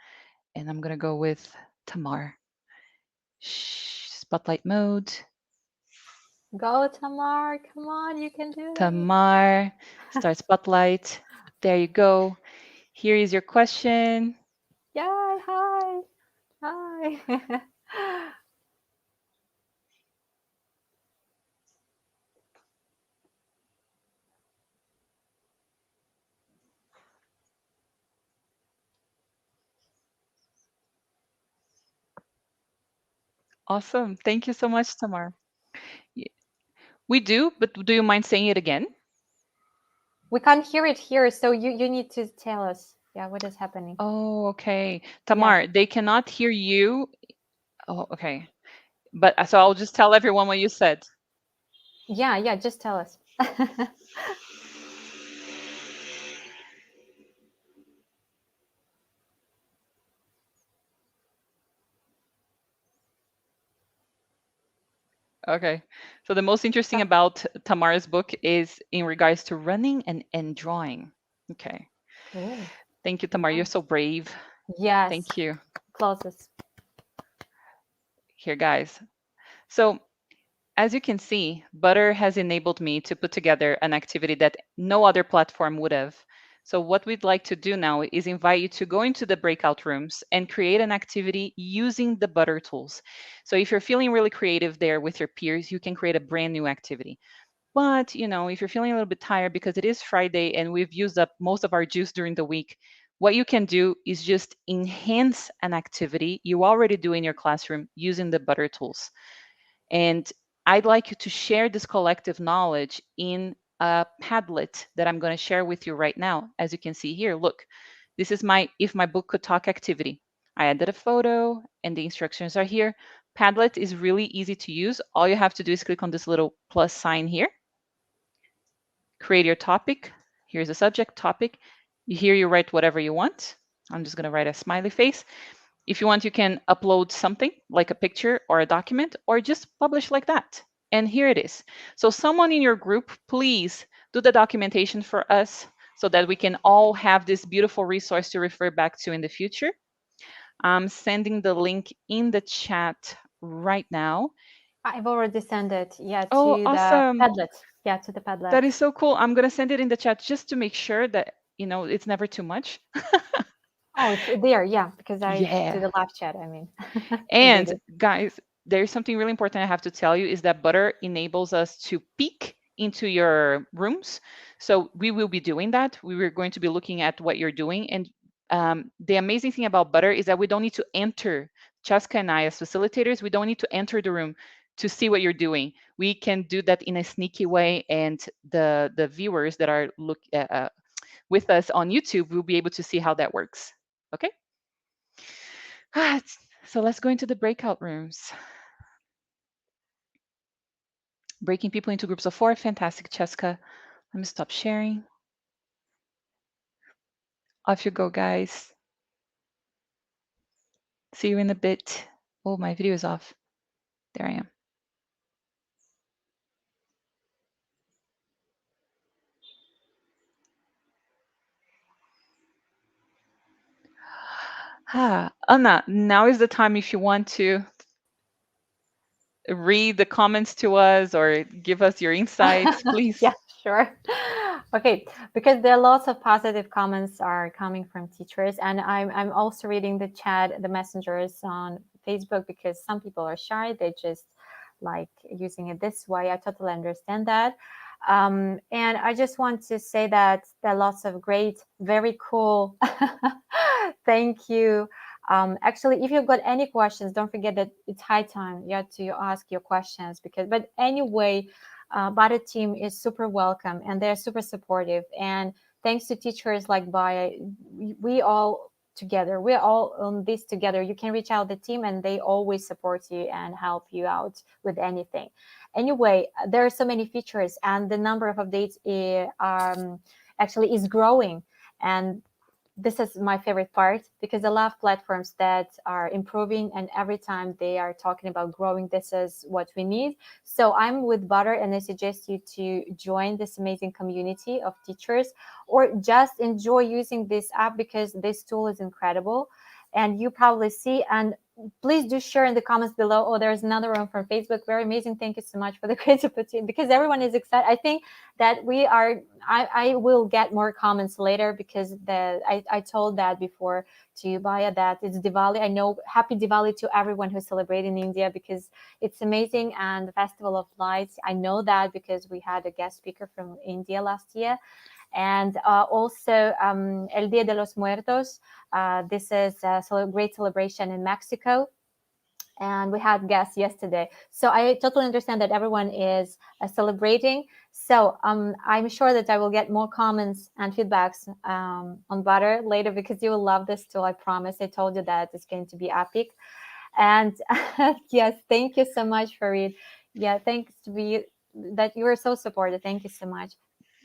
Speaker 3: And I'm going to go with Tamar. Spotlight mode.
Speaker 1: Go, Tamar. Come on, you can do it.
Speaker 3: Tamar, start spotlight. There you go. Here is your question.
Speaker 1: Yeah, hi. Hi.
Speaker 3: Awesome. Thank you so much, Tamar. Y- We do, but do you mind saying it again?
Speaker 1: We can't hear it here, so you need to tell us, yeah, what is happening.
Speaker 3: Oh, okay.
Speaker 1: Yeah.
Speaker 3: Tamar, they cannot hear you. Oh, okay. But so I'll just tell everyone what you said.
Speaker 1: Yeah, just tell us.
Speaker 3: Okay. So the most interesting about Tamar's book is in regards to running and drawing. Okay.
Speaker 1: Oh,
Speaker 3: Thank you, Tamar. You're
Speaker 1: nice.
Speaker 3: so brave.
Speaker 1: Yes,
Speaker 3: Thank you.
Speaker 1: closest.
Speaker 3: Here, guys. So as you can see, Butter has enabled me to put together an activity that no other platform would have. So what we'd like to do now is invite you to go into the breakout rooms and create an activity using the Butter tools. So if you're feeling really creative there with your peers, you can create a brand new activity. But, if you're feeling a little bit tired because it is Friday and we've used up most of our juice during the week, what you can do is just enhance an activity you already do in your classroom using the Butter tools. And I'd like you to share this collective knowledge in a Padlet that I'm going to share with you right now. As you can see here, look, this is my If My Book Could Talk activity. I added a photo and the instructions are here. Padlet is really easy to use. All you have to do is click on this little plus sign here, create your topic. Here's the subject, topic. Here you write whatever you want. I'm just going to write a smiley face. If you want, you can upload something like a picture or a document or just publish like that. And here it is. So someone in your group, please do the documentation for us so that we can all have this beautiful resource to refer back to in the future. I'm sending the link in the chat right now.
Speaker 1: I've already sent it, yeah,
Speaker 3: Oh,
Speaker 1: to the
Speaker 3: awesome.
Speaker 1: Padlet. Yeah, to the Padlet.
Speaker 3: That is so cool. I'm going to send it in the chat just to make sure that, it's never too much.
Speaker 1: Oh, it's there, yeah, because I
Speaker 3: Yeah.
Speaker 1: did the live chat, I mean. I did
Speaker 3: And
Speaker 1: it.
Speaker 3: guys, there's something really important I have to tell you is that Butter enables us to peek into your rooms. So we will be doing that. We were going to be looking at what you're doing. And the amazing thing about Butter is that we don't need to enter, Chaska and I as facilitators, we don't need to enter the room to see what you're doing. We can do that in a sneaky way. And the viewers that are with us on YouTube will be able to see how that works. Okay? So let's go into the breakout rooms. Breaking people into groups of 4. Fantastic, Cheska. Let me stop sharing. Off you go, guys. See you in a bit. Oh, my video is off. There I am. Anna, now is the time if you want to read the comments to us or give us your insights, please.
Speaker 1: Yeah, sure. Okay, because there are lots of positive comments are coming from teachers, and I'm also reading the chat, the messengers on Facebook, because some people are shy. They just like using it this way. I totally understand that. And I just want to say that there are lots of great, very cool. Thank you. Actually, if you've got any questions, don't forget that it's high time to ask your questions, but anyway, Bada team is super welcome and they're super supportive. And thanks to teachers like Baya, we all together, we're all on this together. You can reach out the team and they always support you and help you out with anything. Anyway, there are so many features and the number of updates actually is growing. And this is my favorite part because I love platforms that are improving and every time they are talking about growing, this is what we need. So I'm with Butter and I suggest you to join this amazing community of teachers or just enjoy using this app because this tool is incredible. And you probably see, and please do share in the comments below. Oh, there's another one from Facebook. Very amazing. Thank you so much for the great opportunity, because everyone is excited. I think that we are, I will get more comments later, because I told that before to you, Baya, that it's Diwali. I know, happy Diwali to everyone who's celebrating in India, because it's amazing. And the Festival of Lights, I know that because we had a guest speaker from India last year. And also El Dia de los Muertos. This is a great celebration in Mexico. And we had guests yesterday. So I totally understand that everyone is celebrating. So I'm sure that I will get more comments and feedbacks on butter later, because you will love this tool. I promise. I told you that it's going to be epic. And yes, thank you so much, Farid. Yeah, thanks to be that you were so supportive. Thank you so much.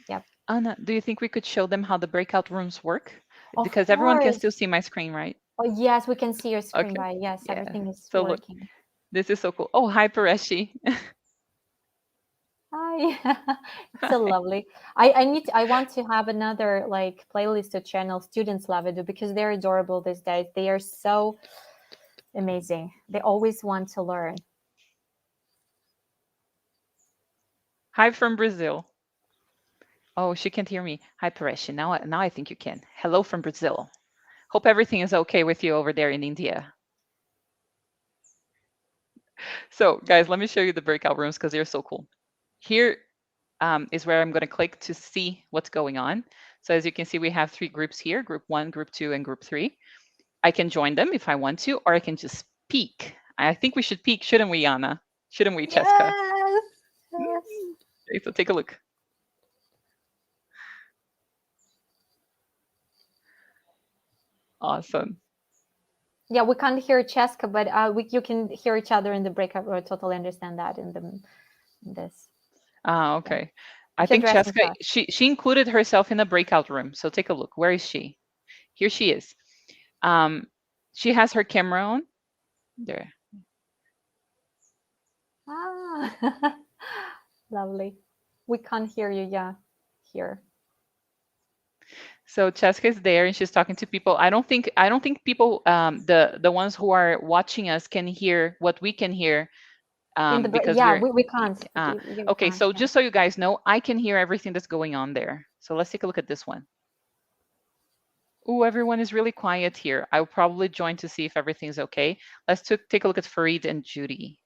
Speaker 1: Yep.
Speaker 3: Anna, do you think we could show them how the breakout rooms work?
Speaker 1: Of
Speaker 3: Because everyone can
Speaker 1: course.
Speaker 3: still see my screen, right?
Speaker 1: Oh, yes, we can see your screen,
Speaker 3: Okay.
Speaker 1: right? Yes,
Speaker 3: Yeah.
Speaker 1: everything is
Speaker 3: So look,
Speaker 1: working.
Speaker 3: this is so cool. Oh, hi, Pareshi.
Speaker 1: Hi. It's so lovely. I want to have another like playlist to channel students love it, because they're adorable these days. They are so amazing. They always want to learn.
Speaker 3: Hi from Brazil. Oh, she can't hear me. Hi, Pareshi. Now I think you can. Hello from Brazil. Hope everything is okay with you over there in India. So, guys, let me show you the breakout rooms because they're so cool. Here is where I'm going to click to see what's going on. So as you can see, we have 3 groups here, group 1, group 2, and group 3. I can join them if I want to, or I can just peek. I think we should peek, shouldn't we, Anna? Shouldn't we, Cheska?
Speaker 1: Yes. Yes.
Speaker 3: Okay, so take a look. Awesome.
Speaker 1: Yeah, we can't hear Cheska, but you can hear each other in the breakout room. Totally understand that in this.
Speaker 3: Ah,
Speaker 1: Yeah.
Speaker 3: okay. I
Speaker 1: If you're
Speaker 3: think
Speaker 1: dressing
Speaker 3: Cheska,
Speaker 1: fast.
Speaker 3: she included herself in a breakout room. So take a look. Where is she? Here she is. Um, she has her camera on. There.
Speaker 1: Ah, lovely. We can't hear you. Yeah, here.
Speaker 3: So Cheska is there and she's talking to people. I don't think people the ones who are watching us can hear what we can hear
Speaker 1: In the
Speaker 3: because
Speaker 1: yeah,
Speaker 3: we're
Speaker 1: we can't. You
Speaker 3: okay.
Speaker 1: can't.
Speaker 3: So
Speaker 1: Yeah.
Speaker 3: just so you guys know, I can hear everything that's going on there. So let's take a look at this one. Ooh, everyone is really quiet here. I'll probably join to see if everything's okay. Let's take a look at Farid and Judy.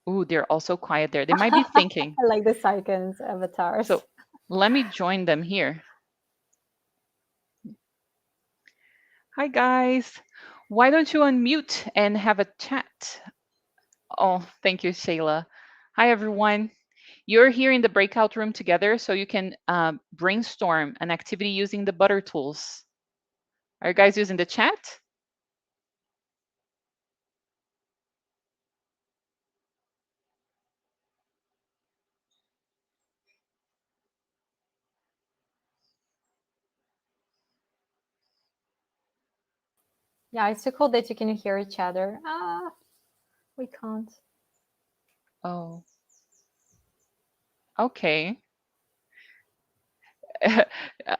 Speaker 3: Ooh, they're also quiet there. They might be thinking.
Speaker 1: I like the icons, avatars.
Speaker 3: So let me join them here. Hi guys. Why don't you unmute and have a chat? Oh, thank you, Shayla. Hi everyone. You're here in the breakout room together so you can brainstorm an activity using the butter tools. Are you guys using the chat?
Speaker 1: Yeah, it's so cool that you can hear each other. Ah, we can't.
Speaker 3: Oh, okay.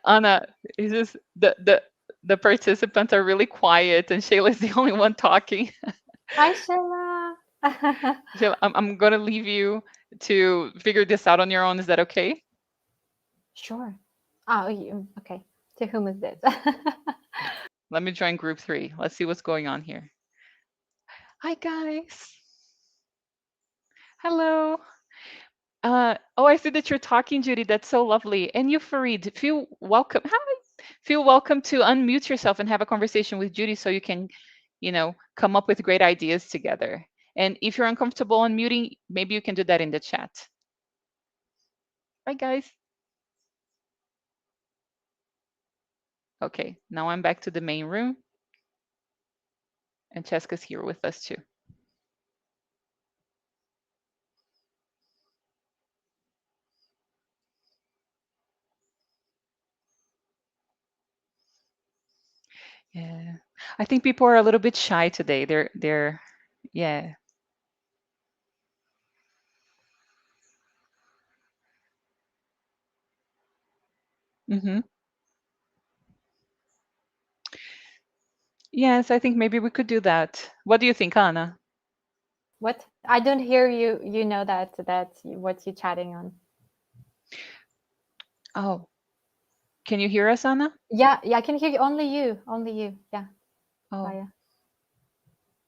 Speaker 3: Anna, is this the participants are really quiet and Shayla is the only one talking.
Speaker 1: Hi, Sheila.
Speaker 3: Shayla, I'm gonna leave you to figure this out on your own. Is that okay?
Speaker 1: Sure. Oh, okay. To whom is this?
Speaker 3: Let me join group 3. Let's see what's going on here. Hi guys. Hello. Oh, I see that you're talking, Judy. That's so lovely. And you, Farid, feel welcome. Hi. Feel welcome to unmute yourself and have a conversation with Judy so you can, come up with great ideas together. And if you're uncomfortable unmuting, maybe you can do that in the chat. Bye, guys. Okay, now I'm back to the main room. And Cheska's here with us too. Yeah. I think people are a little bit shy today. Yeah. Mm-hmm. Yes, I think maybe we could do that. What do you think, Anna?
Speaker 1: What? I don't hear you. You know that what you're chatting on.
Speaker 3: Oh, can you hear us, Anna?
Speaker 1: Yeah, yeah, I can hear you. Only you. Only you. Yeah,
Speaker 3: Oh,
Speaker 1: Maya.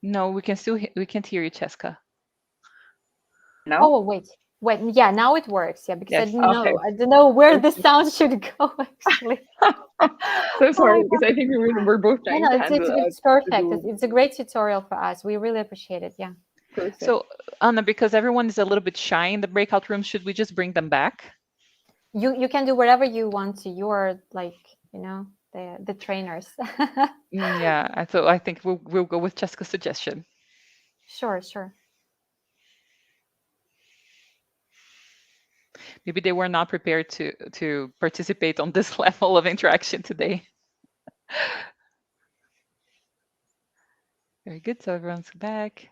Speaker 3: no, we can still we can't hear you, Cheska.
Speaker 2: No?
Speaker 1: Oh, wait. Yeah, now it works. Yeah, because
Speaker 2: Yes. Okay.
Speaker 1: I don't know where the
Speaker 2: Okay.
Speaker 1: sound should go actually.
Speaker 2: So
Speaker 1: Oh
Speaker 2: sorry
Speaker 1: my
Speaker 2: because I think we're both
Speaker 1: No,
Speaker 2: trying
Speaker 1: no,
Speaker 2: to handle
Speaker 1: it's
Speaker 2: to
Speaker 1: perfect.
Speaker 2: do
Speaker 1: It's a great tutorial for us. We really appreciate it. Yeah.
Speaker 2: perfect.
Speaker 3: So, Anna, because everyone is a little bit shy in the breakout room, should we just bring them back?
Speaker 1: You can do whatever you want to. You're like, the trainers.
Speaker 3: Yeah, I think we'll go with Cheska's suggestion.
Speaker 1: Sure, sure.
Speaker 3: Maybe they were not prepared to participate on this level of interaction today. Very good. So everyone's back.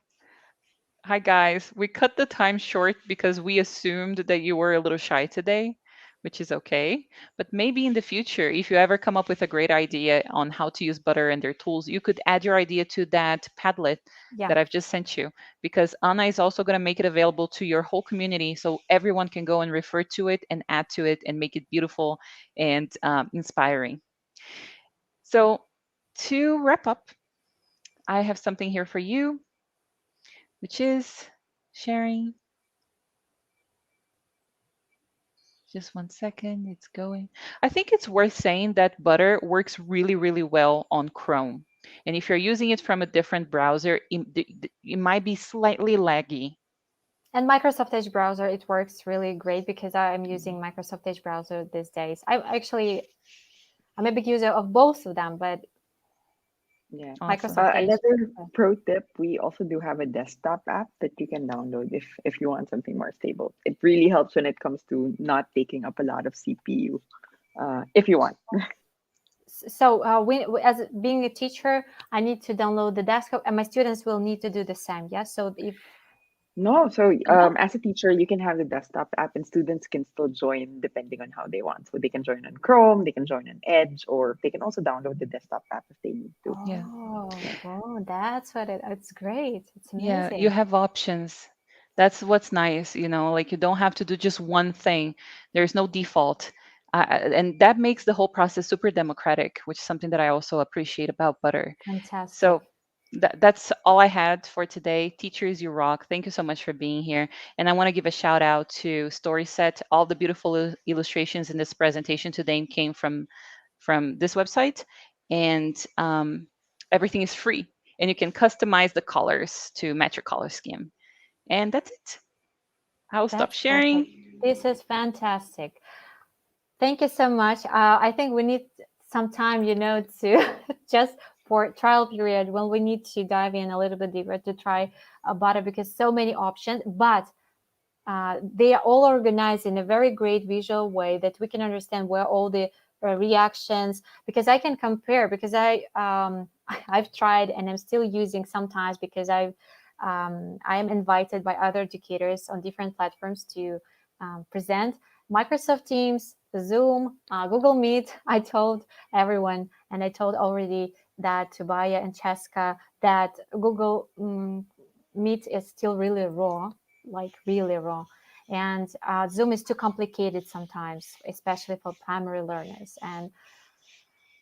Speaker 3: Hi guys. We cut the time short because we assumed that you were a little shy today, which is okay. But maybe in the future, if you ever come up with a great idea on how to use butter and their tools, you could add your idea to that Padlet
Speaker 1: Yeah,
Speaker 3: that I've just sent you, because Anna is also going to make it available to your whole community so everyone can go and refer to it and add to it and make it beautiful and inspiring. So to wrap up, I have something here for you, which is sharing. Just one second, it's going. I think it's worth saying that butter works really, really well on Chrome. And if you're using it from a different browser, it might be slightly laggy.
Speaker 1: and Microsoft Edge browser, it works really great because I'm using Microsoft Edge browser these days. I'm a big user of both of them, but
Speaker 2: Yeah.
Speaker 3: Awesome.
Speaker 1: Microsoft Edge.
Speaker 2: Another pro tip, we also do have a desktop app that you can download if you want something more stable. It really helps when it comes to not taking up a lot of CPU. If you want.
Speaker 1: So as being a teacher, I need to download the desktop, and my students will need to do the same. Yes. So if
Speaker 2: No, so
Speaker 1: no,
Speaker 2: as a teacher, you can have the desktop app, and students can still join depending on how they want. So they can join on Chrome, they can join on Edge, or they can also download the desktop app if they need to.
Speaker 3: Yeah.
Speaker 1: that's what it's great. It's
Speaker 3: Yeah, you
Speaker 1: amazing.
Speaker 3: have options. That's what's nice, like you don't have to do just one thing. There's no default. And that makes the whole process super democratic, which is something that I also appreciate about Butter.
Speaker 1: Fantastic.
Speaker 3: So that's all I had for today. Teachers, you rock. Thank you so much for being here. And I want to give a shout out to StorySet. All the beautiful illustrations in this presentation today came from this website, and everything is free. And you can customize the colors to match your color scheme. And that's it. I'll stop
Speaker 1: That's perfect.
Speaker 3: sharing.
Speaker 1: This is fantastic. Thank you so much. I think we need some time, to just for trial period when we need to dive in a little bit deeper to try a butter because so many options, but they are all organized in a very great visual way that we can understand where all the reactions, because I can compare, because I've tried and I'm still using sometimes because I am invited by other educators on different platforms to present Microsoft Teams, Zoom, Google Meet. I told everyone, and I told already that to Baya and Cheska that Google Meet is still really raw, like really raw. And Zoom is too complicated sometimes, especially for primary learners. And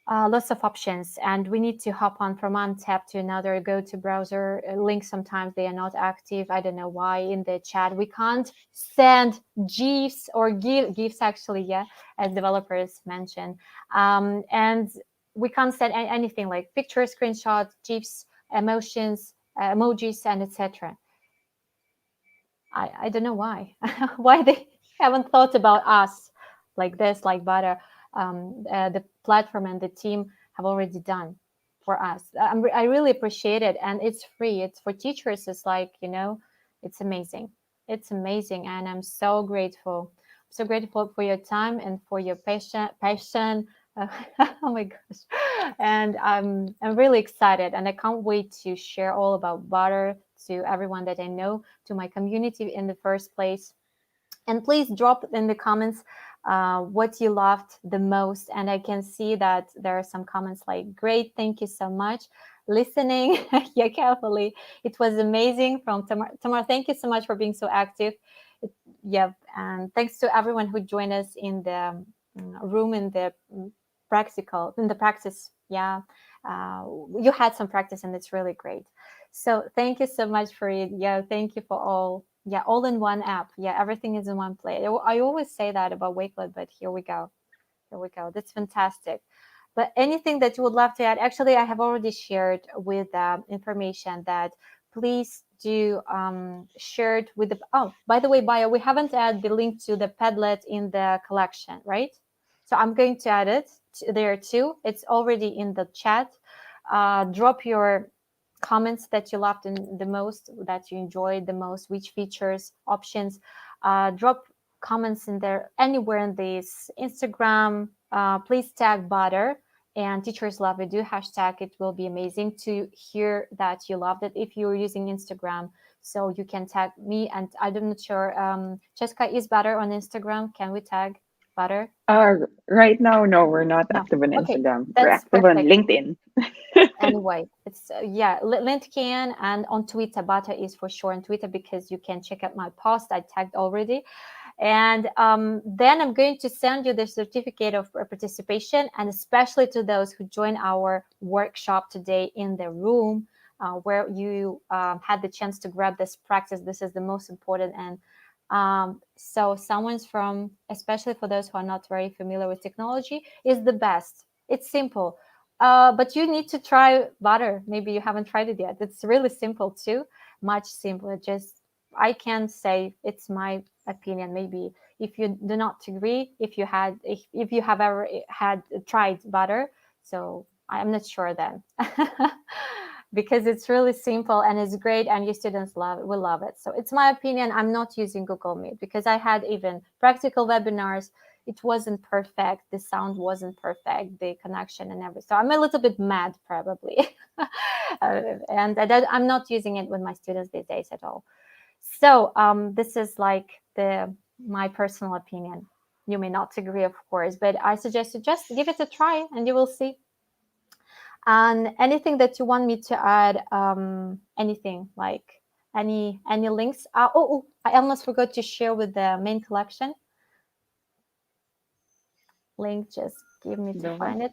Speaker 1: lots of options, and we need to hop on from one tab to another, go to browser links. Sometimes they are not active. I don't know why. In the chat we can't send gifs or gifs actually, yeah, as developers mentioned, and we can't send anything like pictures, screenshots, gifs, emotions, emojis, and etc. I don't know why why they haven't thought about us like this, like Butter, the platform and the team have already done for us. I really appreciate it, and it's free. It's for teachers. It's like it's amazing. It's amazing, and I'm so grateful. So grateful for your time and for your passion. Oh my gosh! And I'm really excited, and I can't wait to share all about Butter to everyone that I know, to my community in the first place. And please drop in the comments what you loved the most. And I can see that there are some comments like, great, thank you so much. Listening, yeah, carefully. It was amazing from Tamar. Tamar, thank you so much for being so active. Yeah, and thanks to everyone who joined us in the room in the practice. Yeah, you had some practice and it's really great. So thank you so much for it. Yeah, thank you for all. Yeah, all in one app. Yeah, everything is in one place. I always say that about Wakelet, but here we go. Here we go. That's fantastic. But anything that you would love to add? Actually, I have already shared with information that please do share it with the. Oh, by the way, Bio, we haven't added the link to the Padlet in the collection, right? So I'm going to add it there too. It's already in the chat. Drop your comments that you loved the most, that you enjoyed the most, which features, options. Drop comments in there anywhere in this Instagram. Please tag butter and teachers love it. Do hashtag. It will be amazing to hear that you loved it if you're using Instagram. So you can tag me, and I'm not sure. Jessica, is butter on Instagram? Can we tag butter?
Speaker 2: Right now, no, we're not
Speaker 1: No.
Speaker 2: active on
Speaker 1: Okay,
Speaker 2: Instagram. We're
Speaker 1: that's
Speaker 2: active on
Speaker 1: perfect.
Speaker 2: LinkedIn.
Speaker 1: Anyway, it's LinkedIn, and on Twitter. Butter is for sure on Twitter because you can check out my post. I tagged already. And then I'm going to send you the certificate of participation, and especially to those who join our workshop today in the room where you had the chance to grab this practice. This is the most important. And so someone's from, especially for those who are not very familiar with technology, is the best. It's simple. But you need to try butter. Maybe you haven't tried it yet. It's really simple too, much simpler. Just I can say it's my opinion. Maybe if you do not agree, if you have ever had tried butter, so I'm not sure then. Because it's really simple and it's great, and your students will love it. So it's my opinion. I'm not using Google Meet because I had even practical webinars. It wasn't perfect. The sound wasn't perfect, the connection and everything. So I'm a little bit mad probably. And I'm not using it with my students these days at all. So this is like my personal opinion. You may not agree, of course, but I suggest you just give it a try and you will see. And anything that you want me to add, anything like any links. I almost forgot to share with the main collection link. Just give me to find it.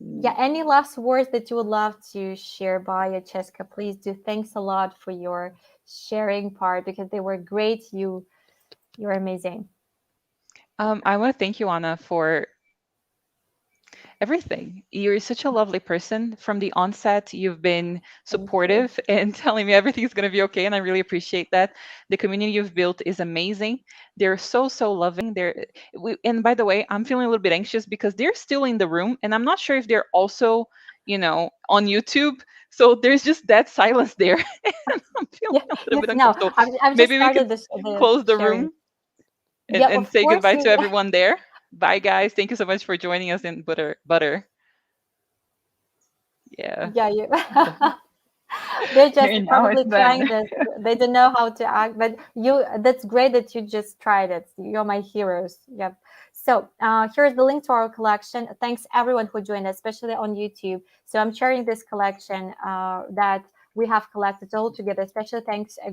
Speaker 1: Yeah, any last words that you would love to share by Cheska, please do. Thanks a lot for your sharing part because they were great. You're amazing.
Speaker 3: I want to thank you, Anna, for everything. You're such a lovely person. From the onset, you've been supportive and telling me everything's going to be okay, and I really appreciate that. The community you've built is amazing. They're so loving. And by the way, I'm feeling a little bit anxious because they're still in the room, and I'm not sure if they're also, on YouTube. So there's just that silence there, and I'm feeling a little bit
Speaker 1: No,
Speaker 3: uncomfortable.
Speaker 1: I've just
Speaker 3: Maybe we
Speaker 1: started
Speaker 3: could
Speaker 1: the
Speaker 3: close the
Speaker 1: sharing.
Speaker 3: room
Speaker 1: Yeah,
Speaker 3: and
Speaker 1: of
Speaker 3: say
Speaker 1: course.
Speaker 3: goodbye to everyone there. Bye, guys. Thank you so much for joining us in Butter. Yeah.
Speaker 1: Yeah, they're just
Speaker 2: Now it's
Speaker 1: probably trying
Speaker 2: done.
Speaker 1: this. They don't know how to act, but that's great that you just tried it. You're my heroes. Yep. So here's the link to our collection. Thanks everyone who joined us, especially on YouTube. So I'm sharing this collection that we have collected all together. Especially thanks, a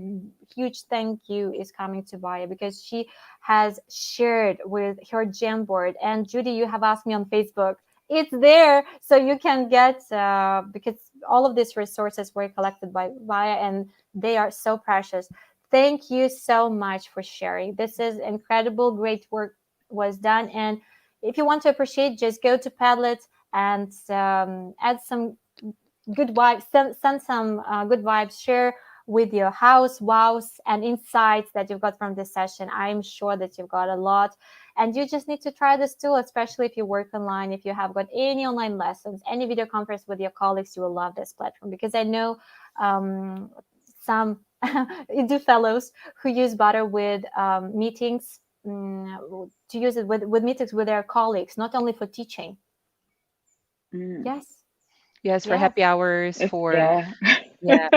Speaker 1: huge thank you is coming to Baya because she has shared with her Jamboard. And Judy, you have asked me on Facebook. It's there, so you can get because all of these resources were collected by Via, and they are so precious. Thank you so much for sharing. This is incredible. Great work was done. And if you want to appreciate, just go to Padlet and add some good vibes, send some good vibes, share with your house wows and insights that you've got from this session. I'm sure that you've got a lot, and you just need to try this tool, especially if you work online. If you have got any online lessons, any video conference with your colleagues, you will love this platform because I know some do fellows who use butter with meetings, to use it with meetings with their colleagues, not only for teaching. Yes.
Speaker 3: Yes, for happy hours, for
Speaker 2: Yeah.
Speaker 3: Yeah,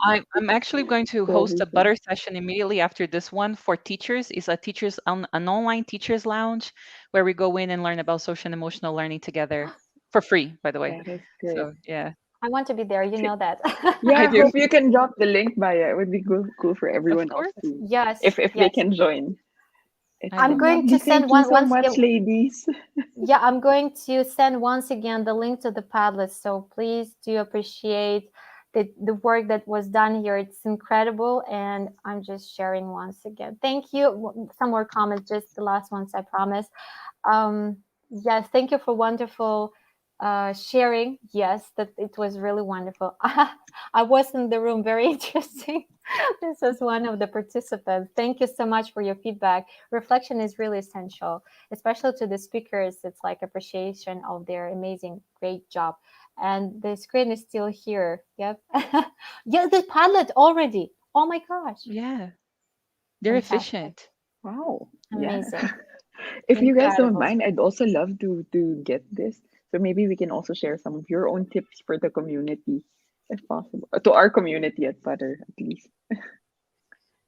Speaker 3: I'm actually going to
Speaker 2: For
Speaker 3: host a
Speaker 2: everything.
Speaker 3: butter session immediately after this one for teachers. It's a teachers an online teachers lounge where we go in and learn about social and emotional learning together for free, by the way.
Speaker 2: That is great.
Speaker 3: So yeah,
Speaker 1: I want to be there. You know that.
Speaker 3: I
Speaker 2: Yeah,
Speaker 3: do.
Speaker 2: hope you can drop the link, Maya. It would be cool for
Speaker 3: Of
Speaker 2: everyone else
Speaker 3: course,
Speaker 2: to,
Speaker 1: Yes,
Speaker 2: if they
Speaker 1: yes.
Speaker 2: can join. It
Speaker 3: I
Speaker 1: I'm
Speaker 2: would
Speaker 3: will.
Speaker 1: going
Speaker 2: lovely.
Speaker 1: to send
Speaker 2: Thank you
Speaker 1: one
Speaker 2: so
Speaker 1: once
Speaker 2: much,
Speaker 1: again.
Speaker 2: ladies.
Speaker 1: Yeah, I'm going to send once again the link to the Padlet. So please do appreciate the work that was done here. It's incredible. And I'm just sharing once again. Thank you. Some more comments, just the last ones, I promise. Um, yes, thank you for wonderful sharing. Yes, that it was really wonderful. I was in the room, very interesting. This was one of the participants. Thank you so much for your feedback. Reflection is really essential, especially to the speakers. It's like appreciation of their amazing, great job. And the screen is still here. Yep. Yeah, the Padlet already. Oh my gosh.
Speaker 3: Yeah, they're
Speaker 1: Fantastic.
Speaker 3: efficient.
Speaker 2: Wow. Yeah.
Speaker 1: Amazing.
Speaker 2: If you guys don't
Speaker 1: Incredible.
Speaker 2: mind, I'd also love to get this. So maybe we can also share some of your own tips for the community, if possible. To our community at Butter, at least. That would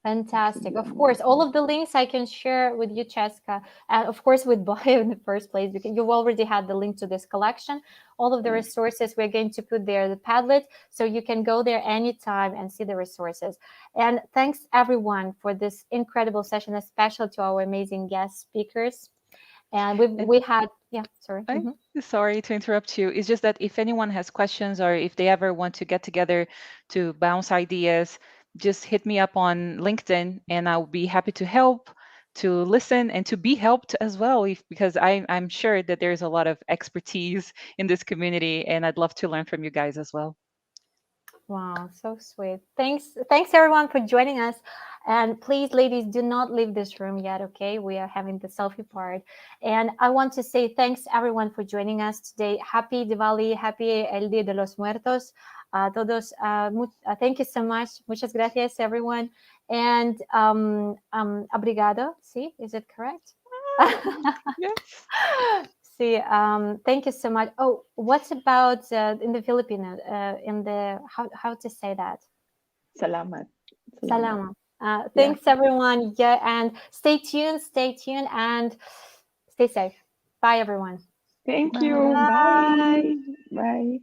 Speaker 1: Fantastic.
Speaker 2: be
Speaker 1: Of course, all
Speaker 2: amazing.
Speaker 1: of the links I can share with you, Cheska, and of course with Bio in the first place, because you've already had the link to this collection. All of the
Speaker 2: Yeah.
Speaker 1: resources we're going to put there, the Padlet, so you can go there anytime and see the resources. And thanks everyone for this incredible session, especially to our amazing guest speakers. And
Speaker 3: And
Speaker 1: we had, yeah, sorry.
Speaker 3: I'm sorry to interrupt you. It's just that if anyone has questions or if they ever want to get together to bounce ideas, just hit me up on LinkedIn and I'll be happy to help, to listen, and to be helped as well. Because I'm sure that there's a lot of expertise in this community and I'd love to learn from you guys as well.
Speaker 1: Wow, so sweet. Thanks everyone for joining us. And please, ladies, do not leave this room yet, okay? We are having the selfie part. And I want to say thanks everyone for joining us today. Happy Diwali, happy El Día de los Muertos. Todos, thank you so much. Muchas gracias, everyone. And obrigado. See, is it correct?
Speaker 3: Yes.
Speaker 1: See, thank you so much. Oh, what about in the Filipino? In the how to say that?
Speaker 2: Salamat. Salamat.
Speaker 1: Salama.
Speaker 2: Yeah.
Speaker 1: Thanks everyone. Yeah, and stay tuned, and stay safe. Bye everyone.
Speaker 2: Thank you.
Speaker 3: Bye.
Speaker 1: Bye.
Speaker 2: Bye. Bye.